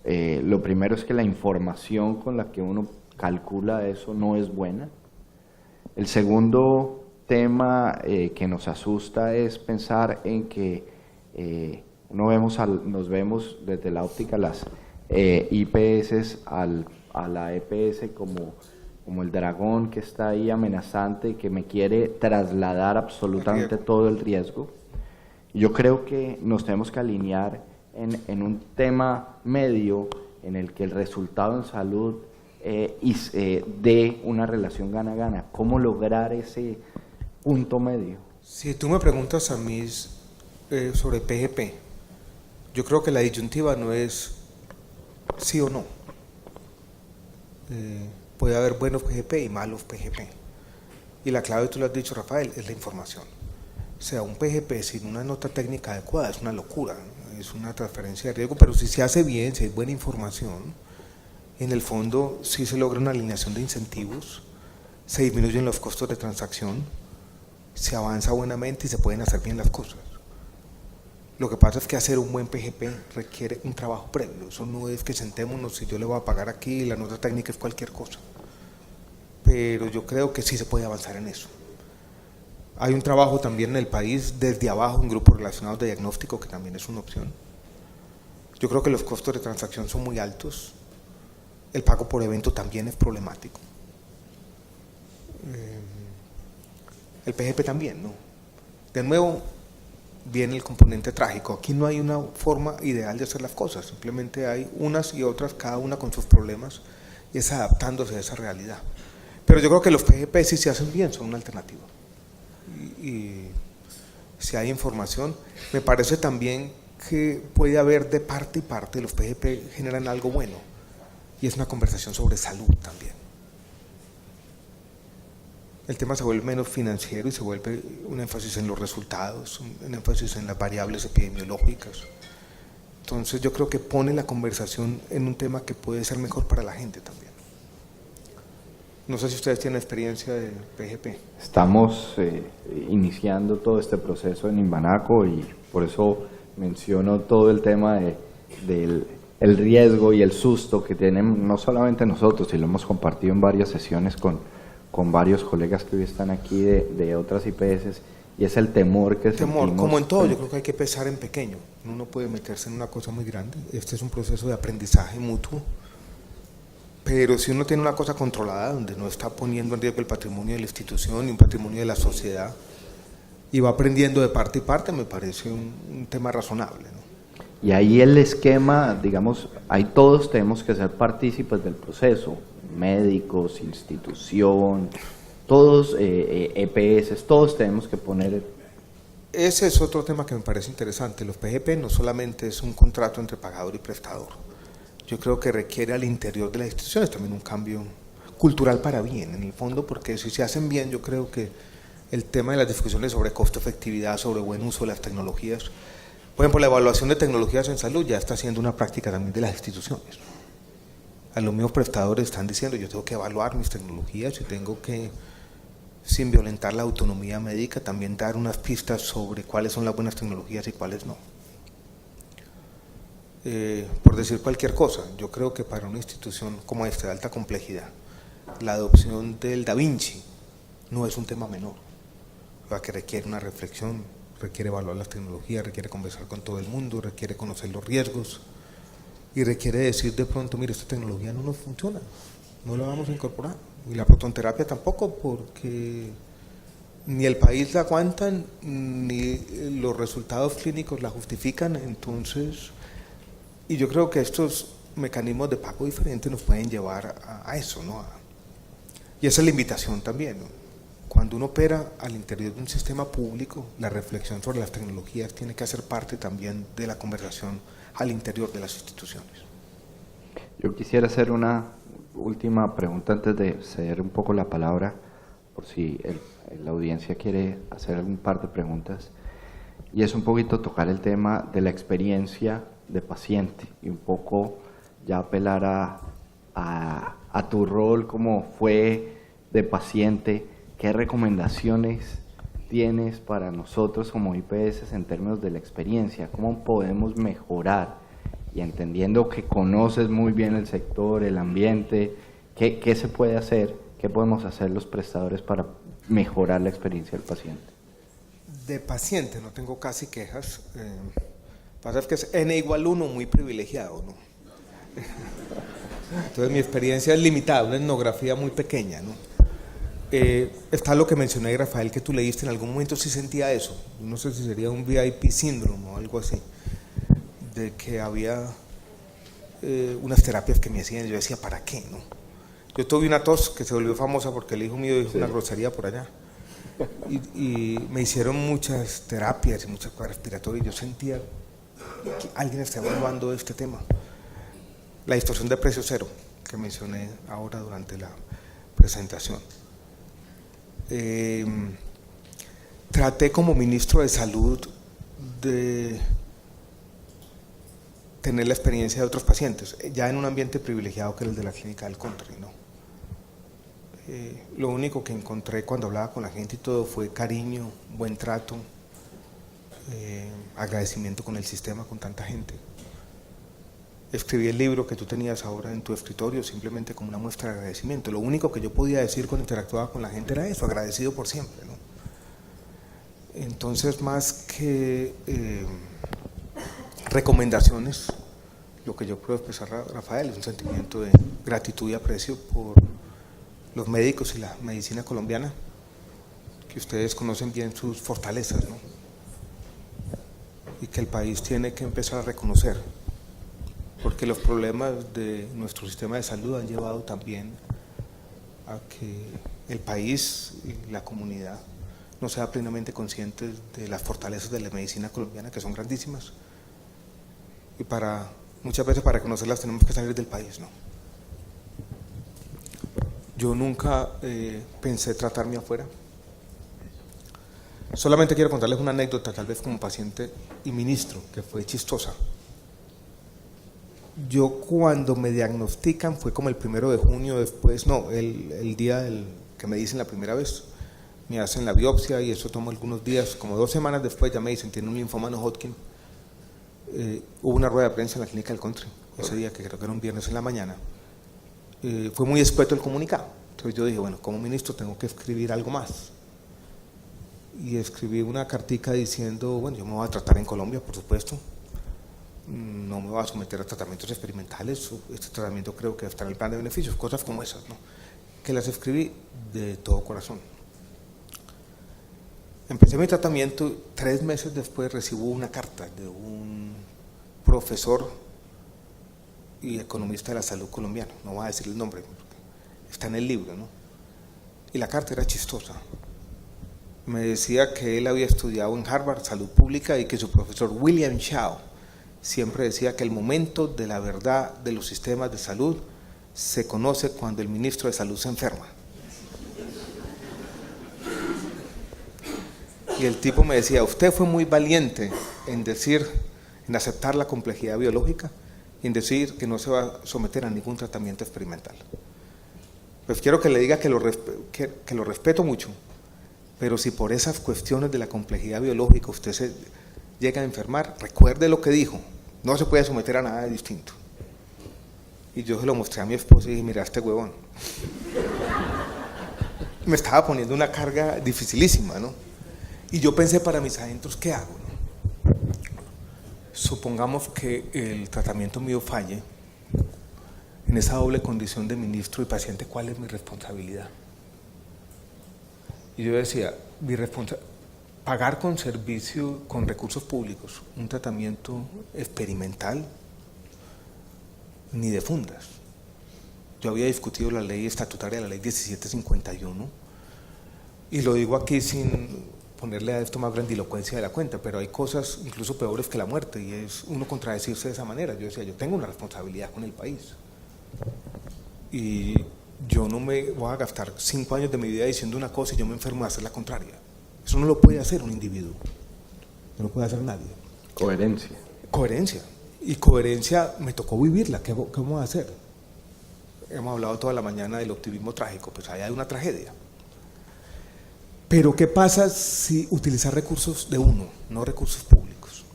lo primero es que la información con la que uno calcula eso no es buena. El segundo tema que nos asusta es pensar en que nos vemos desde la óptica las IPS a la EPS como el dragón que está ahí amenazante y que me quiere trasladar absolutamente todo el riesgo. Yo creo que nos tenemos que alinear en un tema medio en el que el resultado en salud dé una relación gana-gana. ¿Cómo lograr ese punto medio? Si tú me preguntas a mí sobre PGP, yo creo que la disyuntiva no es sí o no. Puede haber buenos PGP y malos PGP. Y la clave, tú lo has dicho, Rafael, es la información. O sea, un PGP sin una nota técnica adecuada es una locura, es una transferencia de riesgo, pero si se hace bien, si hay buena información, en el fondo sí se logra una alineación de incentivos, se disminuyen los costos de transacción, se avanza buenamente y se pueden hacer bien las cosas. Lo que pasa es que hacer un buen PGP requiere un trabajo previo, eso no es que sentémonos y yo le voy a pagar aquí y la nota técnica es cualquier cosa, pero yo creo que sí se puede avanzar en eso. Hay un trabajo también en el país desde abajo, un grupo relacionado de diagnóstico que también es una opción. Yo creo que los costos de transacción son muy altos, el pago por evento también es problemático. El PGP también, ¿no? De nuevo viene el componente trágico, aquí no hay una forma ideal de hacer las cosas, simplemente hay unas y otras, cada una con sus problemas y es adaptándose a esa realidad. Pero yo creo que los PGP si se hacen bien son una alternativa. Y si hay información, me parece también que puede haber de parte y parte, los PGP generan algo bueno y es una conversación sobre salud también. El tema se vuelve menos financiero y se vuelve un énfasis en los resultados, un énfasis en las variables epidemiológicas. Entonces yo creo que pone la conversación en un tema que puede ser mejor para la gente también. No sé si ustedes tienen experiencia de PGP. Estamos iniciando todo este proceso en Imbanaco y por eso menciono todo el tema del riesgo y el susto que tenemos, no solamente nosotros, y lo hemos compartido en varias sesiones con varios colegas que hoy están aquí de otras IPS, y es el temor que sentimos. Como en todo, yo creo que hay que pensar en pequeño, uno no puede meterse en una cosa muy grande, este es un proceso de aprendizaje mutuo. Pero si uno tiene una cosa controlada, donde no está poniendo en riesgo el patrimonio de la institución y un patrimonio de la sociedad, y va aprendiendo de parte y parte, me parece un tema razonable, ¿no? Y ahí el esquema, digamos, ahí todos tenemos que ser partícipes del proceso, médicos, institución, todos, EPS, todos tenemos que poner. Ese es otro tema que me parece interesante. Los PGP no solamente es un contrato entre pagador y prestador. Yo creo que requiere al interior de las instituciones también un cambio cultural para bien, en el fondo, porque si se hacen bien, yo creo que el tema de las discusiones sobre costo-efectividad, sobre buen uso de las tecnologías, por ejemplo, la evaluación de tecnologías en salud ya está siendo una práctica también de las instituciones. A los mismos prestadores están diciendo, yo tengo que evaluar mis tecnologías y tengo que, sin violentar la autonomía médica, también dar unas pistas sobre cuáles son las buenas tecnologías y cuáles no. Por decir cualquier cosa, yo creo que para una institución como esta de alta complejidad, la adopción del Da Vinci no es un tema menor, que requiere una reflexión requiere evaluar las tecnologías, requiere conversar con todo el mundo, requiere conocer los riesgos y requiere decir de pronto, mire, esta tecnología no nos funciona, no la vamos a incorporar. Y la protonterapia tampoco, porque ni el país la aguantan, ni los resultados clínicos la justifican. Entonces, y yo creo que estos mecanismos de pago diferentes nos pueden llevar a eso, ¿no? Y esa es la invitación también, ¿no? Cuando uno opera al interior de un sistema público, la reflexión sobre las tecnologías tiene que hacer parte también de la conversación al interior de las instituciones. Yo quisiera hacer una última pregunta antes de ceder un poco la palabra, por si la audiencia quiere hacer algún par de preguntas, y es un poquito tocar el tema de la experiencia de paciente y un poco ya apelar a tu rol como fue de paciente. ¿Qué recomendaciones tienes para nosotros como IPS en términos de la experiencia? ¿Cómo podemos mejorar? Y entendiendo que conoces muy bien el sector, el ambiente, ¿qué se puede hacer? ¿Qué podemos hacer los prestadores para mejorar la experiencia del paciente? De paciente no tengo casi quejas. Pasa que es N igual 1 muy privilegiado, ¿no? Entonces mi experiencia es limitada, una etnografía muy pequeña, ¿no? Está lo que mencioné, Rafael, que tú leíste, en algún momento sí sentía eso, no sé si sería un VIP síndrome o algo así, de que había unas terapias que me hacían, yo decía, ¿para qué? ¿No? Yo tuve una tos que se volvió famosa porque el hijo mío dijo una grosería por allá, y me hicieron muchas terapias y muchas cosas respiratorias, y yo sentía que alguien está evaluando este tema. La distorsión de precio cero, que mencioné ahora durante la presentación. Traté como ministro de Salud de tener la experiencia de otros pacientes, ya en un ambiente privilegiado que es el de la clínica del Country, ¿no? Lo único que encontré cuando hablaba con la gente y todo fue cariño, buen trato, agradecimiento con el sistema, con tanta gente. Escribí el libro que tú tenías ahora en tu escritorio simplemente como una muestra de agradecimiento. Lo único que yo podía decir cuando interactuaba con la gente era eso, agradecido por siempre, ¿no? Entonces, más que recomendaciones, lo que yo puedo expresar, Rafael, es un sentimiento de gratitud y aprecio por los médicos y la medicina colombiana, que ustedes conocen bien sus fortalezas, ¿no? Y que el país tiene que empezar a reconocer, porque los problemas de nuestro sistema de salud han llevado también a que el país y la comunidad no sea plenamente conscientes de las fortalezas de la medicina colombiana, que son grandísimas, y muchas veces para reconocerlas tenemos que salir del país, ¿no? Yo nunca pensé tratarme afuera. Solamente quiero contarles una anécdota, tal vez como paciente y ministro, que fue chistosa. Yo cuando me diagnostican fue como el 1 de junio después, no, el día que me dicen la primera vez, me hacen la biopsia y eso toma algunos días, como 2 semanas después ya me dicen, tiene un linfoma no Hodgkin. Hubo una rueda de prensa en la clínica del Country, ese día que creo que era un viernes en la mañana. Fue muy escueto el comunicado, entonces yo dije, bueno, como ministro tengo que escribir algo más. Y escribí una cartica diciendo, bueno, yo me voy a tratar en Colombia, por supuesto. No me voy a someter a tratamientos experimentales, este tratamiento creo que está en el plan de beneficios, cosas como esas, ¿no? Que las escribí de todo corazón. Empecé mi tratamiento, 3 meses después recibo una carta de un profesor y economista de la salud colombiano, no voy a decir el nombre, está en el libro, ¿no? Y la carta era chistosa. Me decía que él había estudiado en Harvard Salud Pública y que su profesor William Shaw siempre decía que el momento de la verdad de los sistemas de salud se conoce cuando el ministro de Salud se enferma. Y el tipo me decía, usted fue muy valiente en aceptar la complejidad biológica y en decir que no se va a someter a ningún tratamiento experimental. Pues quiero que le diga que lo respeto mucho, pero si por esas cuestiones de la complejidad biológica usted se llega a enfermar, recuerde lo que dijo, no se puede someter a nada distinto. Y yo se lo mostré a mi esposa y dije, mira este huevón. Me estaba poniendo una carga dificilísima, ¿no? Y yo pensé para mis adentros, ¿qué hago? ¿No? Supongamos que el tratamiento mío falle, en esa doble condición de ministro y paciente, ¿cuál es mi responsabilidad? Y yo decía, pagar con servicio, con recursos públicos, un tratamiento experimental, ni de fundas. Yo había discutido la ley estatutaria, la ley 1751, y lo digo aquí sin ponerle a esto más grandilocuencia de la cuenta, pero hay cosas incluso peores que la muerte, y es uno contradecirse de esa manera. Yo decía, yo tengo una responsabilidad con el país, y yo no me voy a gastar 5 años de mi vida diciendo una cosa y yo me enfermo de hacer la contraria. Eso no lo puede hacer un individuo, no lo puede hacer nadie. Coherencia. Coherencia. Y coherencia me tocó vivirla. ¿Qué vamos a hacer? Hemos hablado toda la mañana del optimismo trágico, pues allá hay una tragedia. Pero ¿qué pasa si utilizar recursos de uno, no recursos públicos?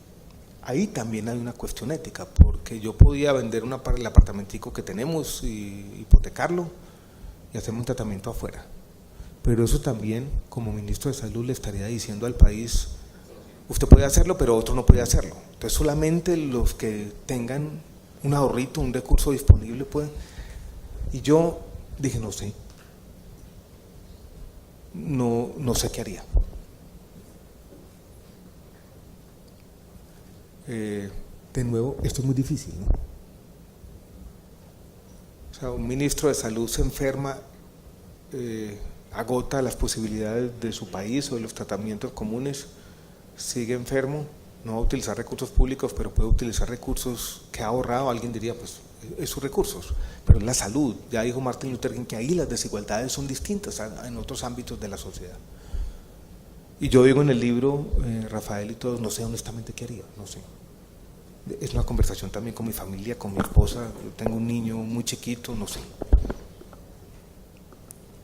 Ahí también hay una cuestión ética, porque yo podía vender el apartamentico que tenemos y hipotecarlo y hacerme un tratamiento afuera. Pero eso también, como ministro de Salud, le estaría diciendo al país, usted puede hacerlo, pero otro no puede hacerlo. Entonces solamente los que tengan un ahorrito, un recurso disponible pueden. Y yo dije, no sé. No sé qué haría. De nuevo, esto es muy difícil, ¿no? O sea, un ministro de Salud se enferma, agota las posibilidades de su país o de los tratamientos comunes, sigue enfermo, no va a utilizar recursos públicos, pero puede utilizar recursos que ha ahorrado. Alguien diría, pues, es sus recursos, pero es la salud. Ya dijo Martin Luther King que ahí las desigualdades son distintas en otros ámbitos de la sociedad. Y yo digo en el libro, Rafael y todos, no sé honestamente qué haría, no sé. Es una conversación también con mi familia, con mi esposa. Yo tengo un niño muy chiquito, no sé.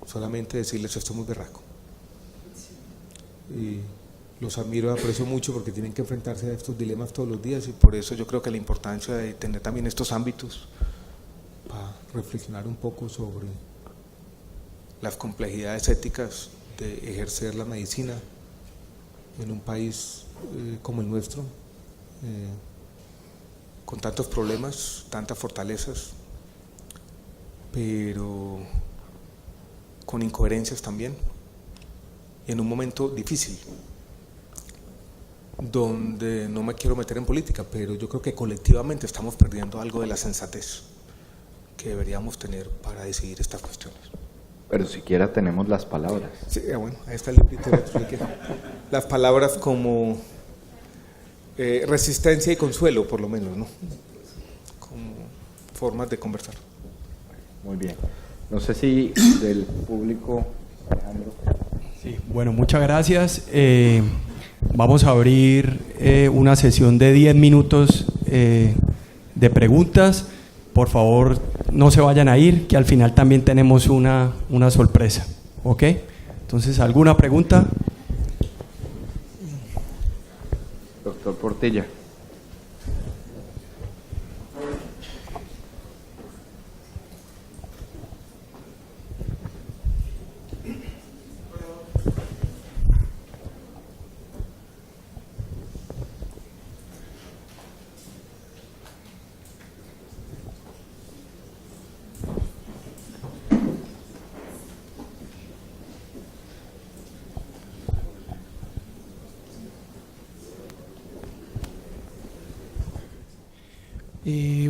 Solamente decirles, esto es muy berraco. Y los admiro y aprecio mucho porque tienen que enfrentarse a estos dilemas todos los días, y por eso yo creo que la importancia de tener también estos ámbitos para reflexionar un poco sobre las complejidades éticas de ejercer la medicina en un país como el nuestro, con tantos problemas, tantas fortalezas, pero con incoherencias también, y en un momento difícil, donde no me quiero meter en política, pero yo creo que colectivamente estamos perdiendo algo de la sensatez que deberíamos tener para decidir estas cuestiones. Pero siquiera tenemos las palabras. Sí, bueno, ahí está el librito. Las palabras como resistencia y consuelo, por lo menos, ¿no? Como formas de conversar. Muy bien. No sé si del público, Alejandro. Sí, bueno, muchas gracias. Vamos a abrir una sesión de 10 minutos de preguntas. Por favor, no se vayan a ir, que al final también tenemos una sorpresa. ¿Ok? Entonces, ¿alguna pregunta? Doctor Portilla.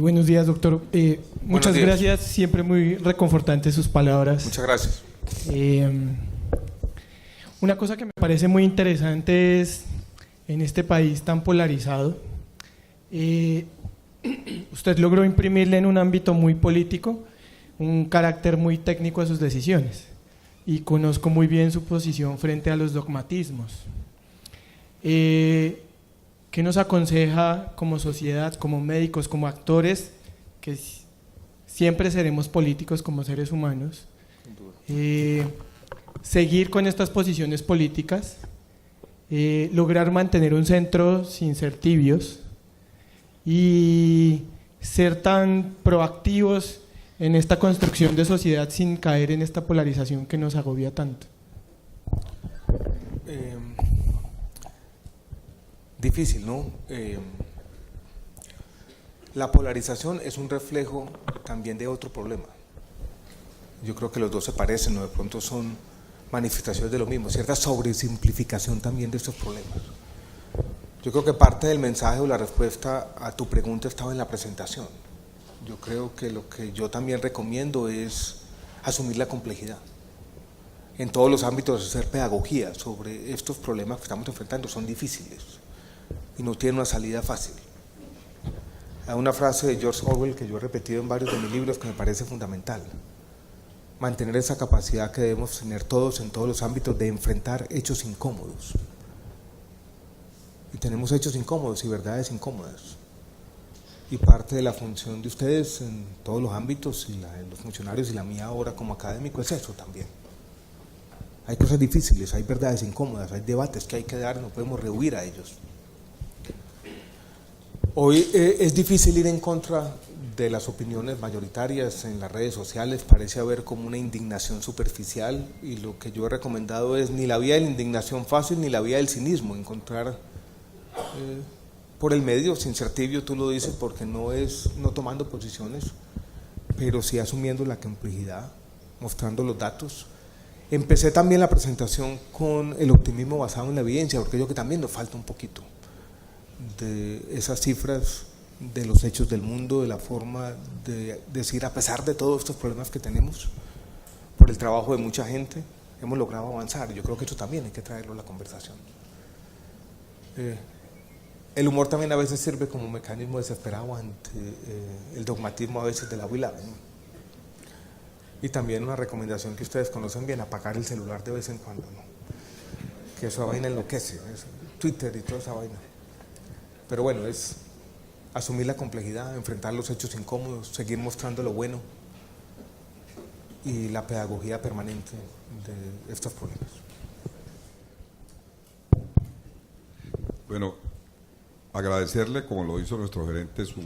Buenos días, doctor. Muchas días. gracias, siempre muy reconfortantes sus palabras. Muchas gracias. Una cosa que me parece muy interesante es, en este país tan polarizado, usted logró imprimirle en un ámbito muy político un carácter muy técnico a sus decisiones, y conozco muy bien su posición frente a los dogmatismos. ¿Qué nos aconseja como sociedad, como médicos, como actores, que siempre seremos políticos como seres humanos? Seguir con estas posiciones políticas, lograr mantener un centro sin ser tibios y ser tan proactivos en esta construcción de sociedad sin caer en esta polarización que nos agobia tanto. Difícil, ¿no? La polarización es un reflejo también de otro problema. Yo creo que los dos se parecen, ¿no? De pronto son manifestaciones de lo mismo, cierta sobresimplificación también de estos problemas. Yo creo que parte del mensaje o la respuesta a tu pregunta estaba en la presentación. Yo creo que lo que yo también recomiendo es asumir la complejidad. En todos los ámbitos hacer pedagogía sobre estos problemas que estamos enfrentando, son difíciles y no tienen una salida fácil. Hay una frase de George Orwell que yo he repetido en varios de mis libros que me parece fundamental: mantener esa capacidad que debemos tener todos en todos los ámbitos de enfrentar hechos incómodos. Y tenemos hechos incómodos y verdades incómodas. Y parte de la función de ustedes en todos los ámbitos, y la de los funcionarios y la mía ahora como académico, es eso también. Hay cosas difíciles, hay verdades incómodas, hay debates que hay que dar, no podemos rehuir a ellos. Hoy es difícil ir en contra de las opiniones mayoritarias en las redes sociales, parece haber como una indignación superficial, y lo que yo he recomendado es ni la vía de la indignación fácil ni la vía del cinismo, encontrar por el medio, sin ser tibio, tú lo dices, porque no es no tomando posiciones, pero sí asumiendo la complejidad, mostrando los datos. Empecé también la presentación con el optimismo basado en la evidencia, porque yo creo que también nos falta un poquito de esas cifras, de los hechos del mundo, de la forma de decir, a pesar de todos estos problemas que tenemos, por el trabajo de mucha gente, hemos logrado avanzar. Yo creo que eso también hay que traerlo a la conversación. El humor también a veces sirve como mecanismo desesperado ante el dogmatismo a veces de la huila, ¿no? Y también una recomendación que ustedes conocen bien: apagar el celular de vez en cuando, ¿no? Que esa vaina enloquece, Twitter y toda esa vaina. Pero bueno, es asumir la complejidad, enfrentar los hechos incómodos, seguir mostrando lo bueno y la pedagogía permanente de estos problemas. Bueno, agradecerle, como lo hizo nuestro gerente, su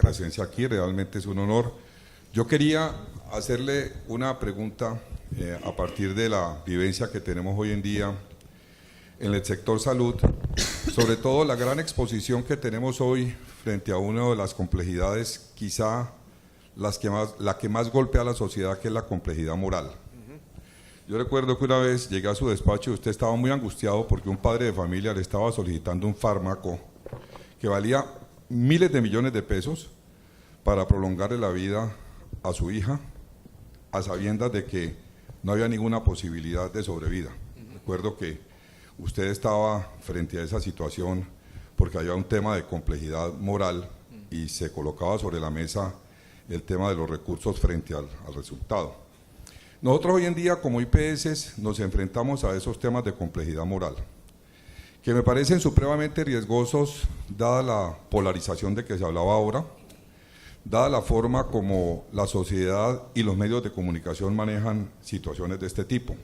presencia aquí. Realmente es un honor. Yo quería hacerle una pregunta a partir de la vivencia que tenemos hoy en día en el sector salud, sobre todo la gran exposición que tenemos hoy frente a una de las complejidades, quizá la que más golpea a la sociedad, que es la complejidad moral. Yo recuerdo que una vez llegué a su despacho y usted estaba muy angustiado porque un padre de familia le estaba solicitando un fármaco que valía miles de millones de pesos para prolongarle la vida a su hija, a sabiendas de que no había ninguna posibilidad de sobrevida. Recuerdo que usted estaba frente a esa situación porque había un tema de complejidad moral y se colocaba sobre la mesa el tema de los recursos frente al resultado. Nosotros hoy en día como IPS nos enfrentamos a esos temas de complejidad moral, que me parecen supremamente riesgosos dada la polarización de que se hablaba ahora, dada la forma como la sociedad y los medios de comunicación manejan situaciones de este tipo.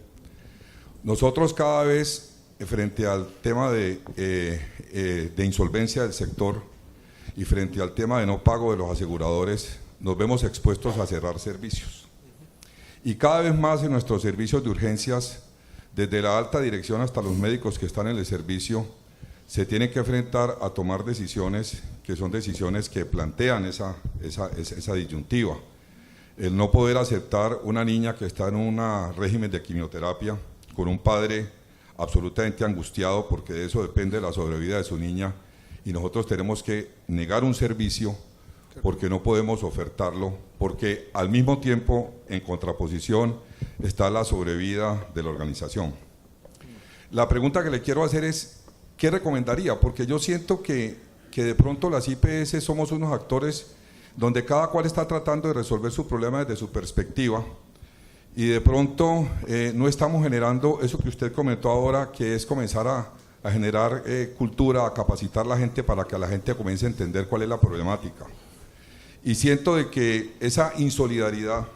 Nosotros cada vez, frente al tema de insolvencia del sector y frente al tema de no pago de los aseguradores, nos vemos expuestos a cerrar servicios. Y cada vez más en nuestros servicios de urgencias, desde la alta dirección hasta los médicos que están en el servicio, se tienen que enfrentar a tomar decisiones que son decisiones que plantean esa disyuntiva. El no poder aceptar una niña que está en un régimen de quimioterapia con un padre absolutamente angustiado porque de eso depende la sobrevida de su niña, y nosotros tenemos que negar un servicio porque no podemos ofertarlo, porque al mismo tiempo, en contraposición, está la sobrevida de la organización. La pregunta que le quiero hacer es, ¿qué recomendaría? Porque yo siento que de pronto las IPS somos unos actores donde cada cual está tratando de resolver su problema desde su perspectiva, y de pronto no estamos generando eso que usted comentó ahora, que es comenzar a generar cultura, a capacitar a la gente para que la gente comience a entender cuál es la problemática. Y siento de que esa insolidaridad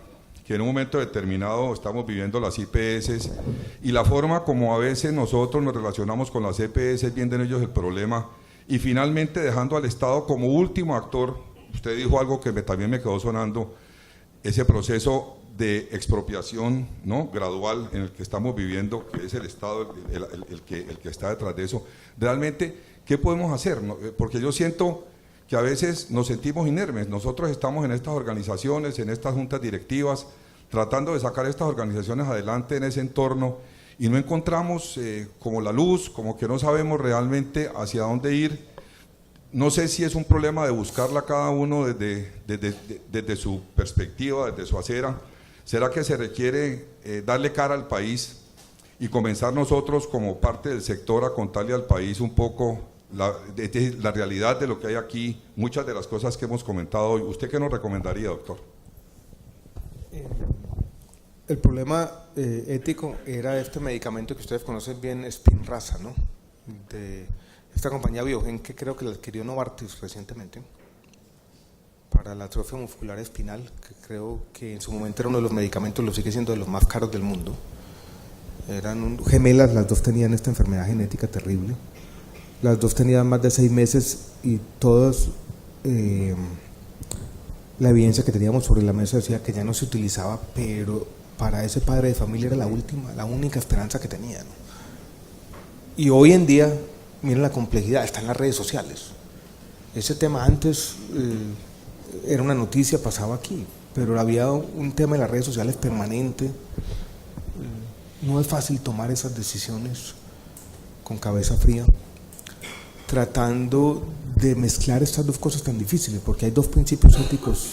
que en un momento determinado estamos viviendo las IPS y la forma como a veces nosotros nos relacionamos con las EPS viendo en ellos el problema y finalmente dejando al Estado como último actor. Usted dijo algo que también me quedó sonando, ese proceso de expropiación, ¿no?, gradual en el que estamos viviendo, que es el Estado el que está detrás de eso. Realmente, ¿Qué podemos hacer? Porque yo siento que a veces nos sentimos inermes. Nosotros estamos en estas organizaciones, en estas juntas directivas, tratando de sacar estas organizaciones adelante en ese entorno y no encontramos como la luz, como que no sabemos realmente hacia dónde ir. No sé si es un problema de buscarla cada uno desde su perspectiva, desde su acera. ¿Será que se requiere darle cara al país y comenzar nosotros como parte del sector a contarle al país un poco la realidad de lo que hay aquí, muchas de las cosas que hemos comentado hoy? ¿Usted qué nos recomendaría, doctor? El problema ético era este medicamento que ustedes conocen bien, Spinraza, ¿no? De esta compañía Biogen, que creo que la adquirió Novartis recientemente, para la atrofia muscular espinal, que creo que en su momento era uno de los medicamentos, lo sigue siendo de los más caros del mundo. Eran gemelas, las dos tenían esta enfermedad genética terrible. Las dos tenían más de 6 meses y todas, la evidencia que teníamos sobre la mesa decía que ya no se utilizaba, pero para ese padre de familia era la única esperanza que tenía, ¿no? Y hoy en día, miren la complejidad, está en las redes sociales. Ese tema antes era una noticia, pasaba aquí, pero había un tema en las redes sociales permanente. No es fácil tomar esas decisiones con cabeza fría, tratando de mezclar estas dos cosas tan difíciles, porque hay dos principios éticos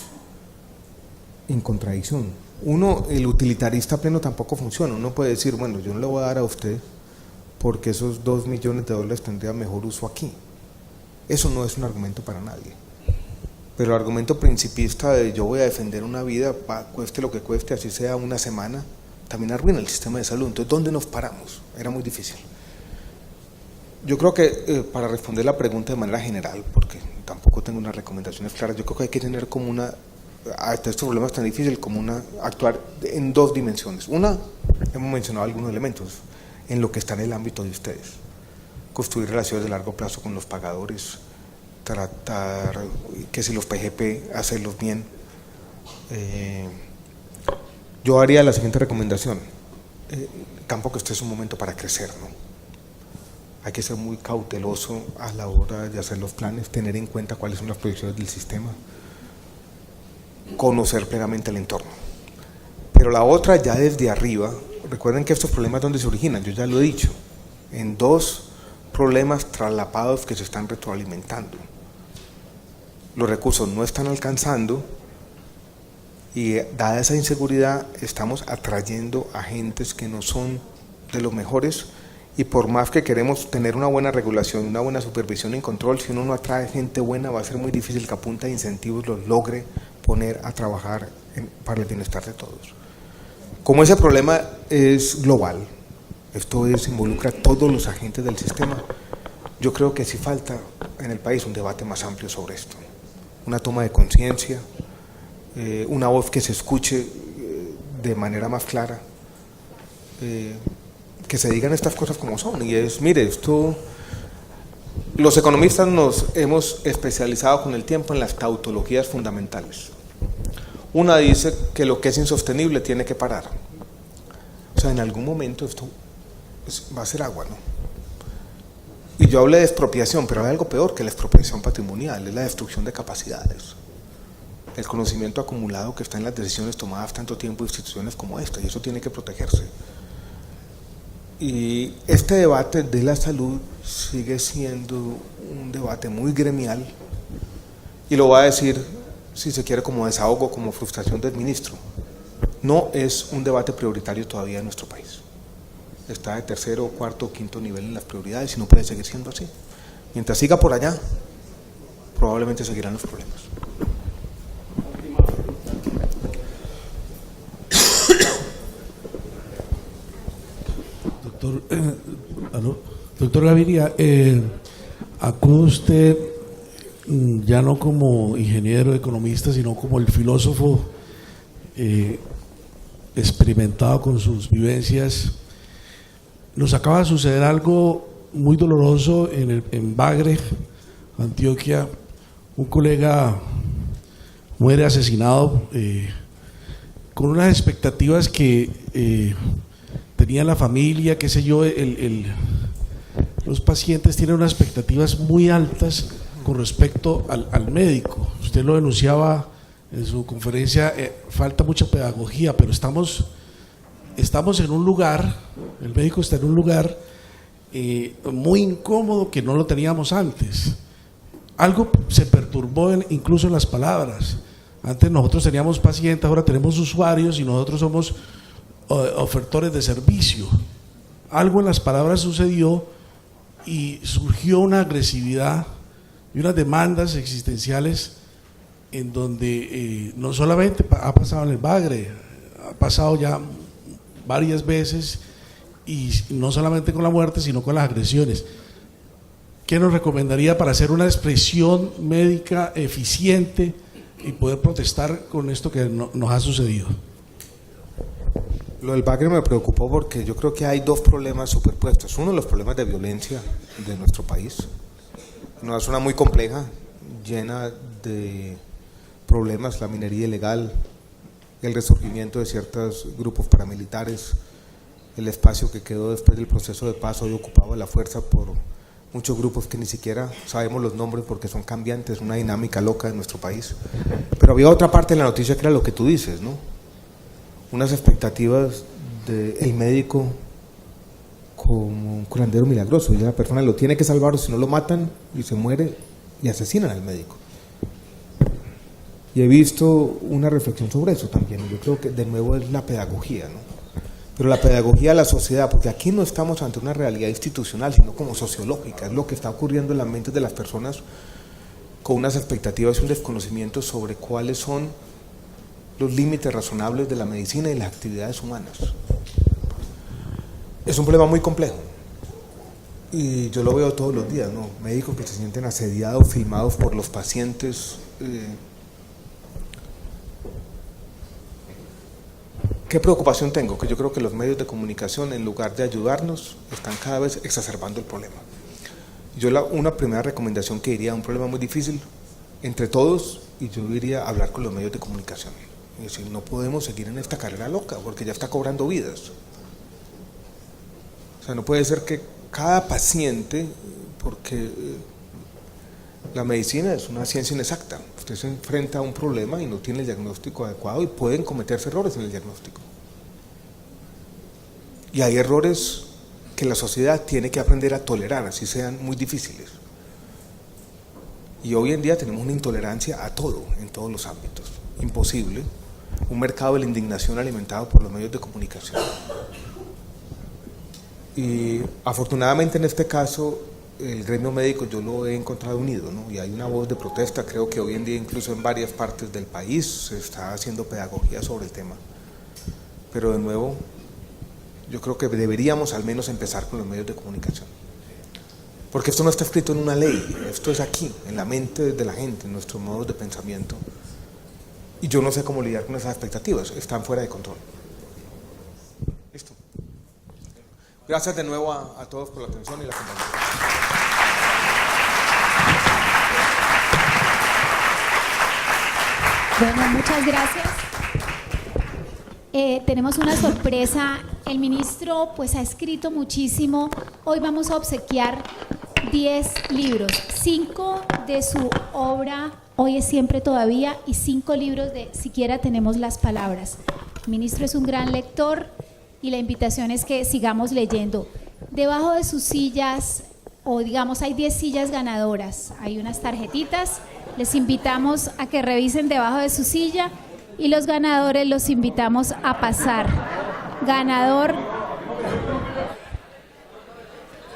en contradicción. Uno, el utilitarista pleno tampoco funciona. Uno puede decir, bueno, yo no le voy a dar a usted porque esos $2 millones tendrían mejor uso aquí. Eso no es un argumento para nadie. Pero el argumento principista de yo voy a defender una vida, cueste lo que cueste, así sea una semana, también arruina el sistema de salud. Entonces, ¿dónde nos paramos? Era muy difícil. Yo creo que para responder la pregunta de manera general, porque tampoco tengo unas recomendaciones claras, yo creo que hay que tener como hasta estos problemas tan difíciles, actuar en 2 dimensiones. Una, hemos mencionado algunos elementos, en lo que está en el ámbito de ustedes. Construir relaciones de largo plazo con los pagadores, tratar que si los PGP, hacerlos bien. Yo haría la siguiente recomendación. Tampoco este es un momento para crecer, ¿no? Hay que ser muy cauteloso a la hora de hacer los planes, tener en cuenta cuáles son las proyecciones del sistema, conocer plenamente el entorno. Pero la otra, ya desde arriba, recuerden que estos problemas ¿dónde se originan? Yo ya lo he dicho, en 2 problemas traslapados que se están retroalimentando. Los recursos no están alcanzando y dada esa inseguridad estamos atrayendo agentes que no son de los mejores. Y por más que queremos tener una buena regulación, una buena supervisión y control, si uno no atrae gente buena, va a ser muy difícil que a punta de incentivos los logre poner a trabajar para el bienestar de todos. Como ese problema es global, esto involucra a todos los agentes del sistema, yo creo que sí falta en el país un debate más amplio sobre esto, una toma de conciencia, una voz que se escuche de manera más clara, que se digan estas cosas como son. Y es, mire, los economistas nos hemos especializado con el tiempo en las tautologías fundamentales. Una dice que lo que es insostenible tiene que parar. O sea, en algún momento esto va a ser agua, ¿no? Y yo hablé de expropiación, pero hay algo peor que la expropiación patrimonial, es la destrucción de capacidades. El conocimiento acumulado que está en las decisiones tomadas tanto tiempo en instituciones como esta, y eso tiene que protegerse. Y este debate de la salud sigue siendo un debate muy gremial, y lo voy a decir, si se quiere, como desahogo, como frustración del ministro. No es un debate prioritario todavía en nuestro país. Está de 3.º, 4.º, 5.º nivel en las prioridades y no puede seguir siendo así. Mientras siga por allá, probablemente seguirán los problemas. Doctor Gaviria, acude usted ya no como ingeniero economista, sino como el filósofo experimentado con sus vivencias. Nos acaba de suceder algo muy doloroso en Bagre, Antioquia. Un colega muere asesinado con unas expectativas que tenía la familia, qué sé yo, los los pacientes tienen unas expectativas muy altas con respecto al médico. Usted lo denunciaba en su conferencia, falta mucha pedagogía, pero estamos en un lugar, el médico está en un lugar muy incómodo que no lo teníamos antes. Algo se perturbó incluso en las palabras. Antes nosotros teníamos pacientes, ahora tenemos usuarios y nosotros somos ofertores de servicio. Algo en las palabras sucedió y surgió una agresividad y unas demandas existenciales en donde no solamente ha pasado en el Bagre, ha pasado ya varias veces, y no solamente con la muerte, sino con las agresiones. ¿Qué nos recomendaría para hacer una expresión médica eficiente y poder protestar con esto que nos ha sucedido? Lo del Bagre me preocupó porque yo creo que hay dos problemas superpuestos. Uno, los problemas de violencia de nuestro país. Una zona muy compleja, llena de problemas, la minería ilegal, el resurgimiento de ciertos grupos paramilitares, el espacio que quedó después del proceso de paz hoy ocupado a la fuerza por muchos grupos que ni siquiera sabemos los nombres porque son cambiantes, una dinámica loca de nuestro país. Pero había otra parte de la noticia que era lo que tú dices, ¿no? Unas expectativas del médico como un curandero milagroso, y la persona lo tiene que salvar o si no lo matan y se muere y asesinan al médico. Y he visto una reflexión sobre eso también, y yo creo que de nuevo es la pedagogía, ¿no? Pero la pedagogía de la sociedad, porque aquí no estamos ante una realidad institucional, sino como sociológica, es lo que está ocurriendo en las mentes de las personas con unas expectativas y un desconocimiento sobre cuáles son los límites razonables de la medicina y las actividades humanas. Es un problema muy complejo y yo lo veo todos los días, ¿no? Médicos que se sienten asediados, filmados por los pacientes. ¿Qué preocupación tengo? Que yo creo que los medios de comunicación, en lugar de ayudarnos, están cada vez exacerbando el problema. Yo una primera recomendación que diría, un problema muy difícil entre todos, y yo diría hablar con los medios de comunicación. Es decir, no podemos seguir en esta carrera loca, porque ya está cobrando vidas. O sea, no puede ser que cada paciente, porque la medicina es una ciencia inexacta, usted se enfrenta a un problema y no tiene el diagnóstico adecuado y pueden cometerse errores en el diagnóstico. Y hay errores que la sociedad tiene que aprender a tolerar, así sean muy difíciles. Y hoy en día tenemos una intolerancia a todo, en todos los ámbitos. Imposible. Un mercado de la indignación alimentado por los medios de comunicación. Y afortunadamente en este caso el gremio médico yo lo he encontrado unido, ¿no? Y hay una voz de protesta. Creo que hoy en día incluso en varias partes del país se está haciendo pedagogía sobre el tema. Pero de nuevo, yo creo que deberíamos al menos empezar con los medios de comunicación. Porque esto no está escrito en una ley, esto es aquí, en la mente de la gente, en nuestros modos de pensamiento. Y yo no sé cómo lidiar con esas expectativas, están fuera de control. Listo. Gracias de nuevo a todos por la atención y la compañía. Bueno, muchas gracias. Tenemos una sorpresa. El ministro pues ha escrito muchísimo. Hoy vamos a obsequiar 10 libros, 5 de su obra Hoy es siempre todavía y 5 libros de Siquiera tenemos las palabras. El ministro es un gran lector y la invitación es que sigamos leyendo. Debajo de sus sillas, o digamos hay 10 sillas ganadoras, hay unas tarjetitas, les invitamos a que revisen debajo de su silla y los ganadores los invitamos a pasar. Ganador,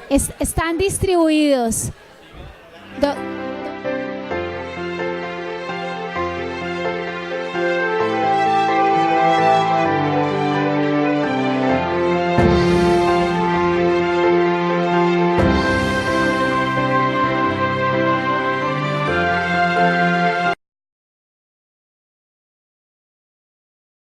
están distribuidos.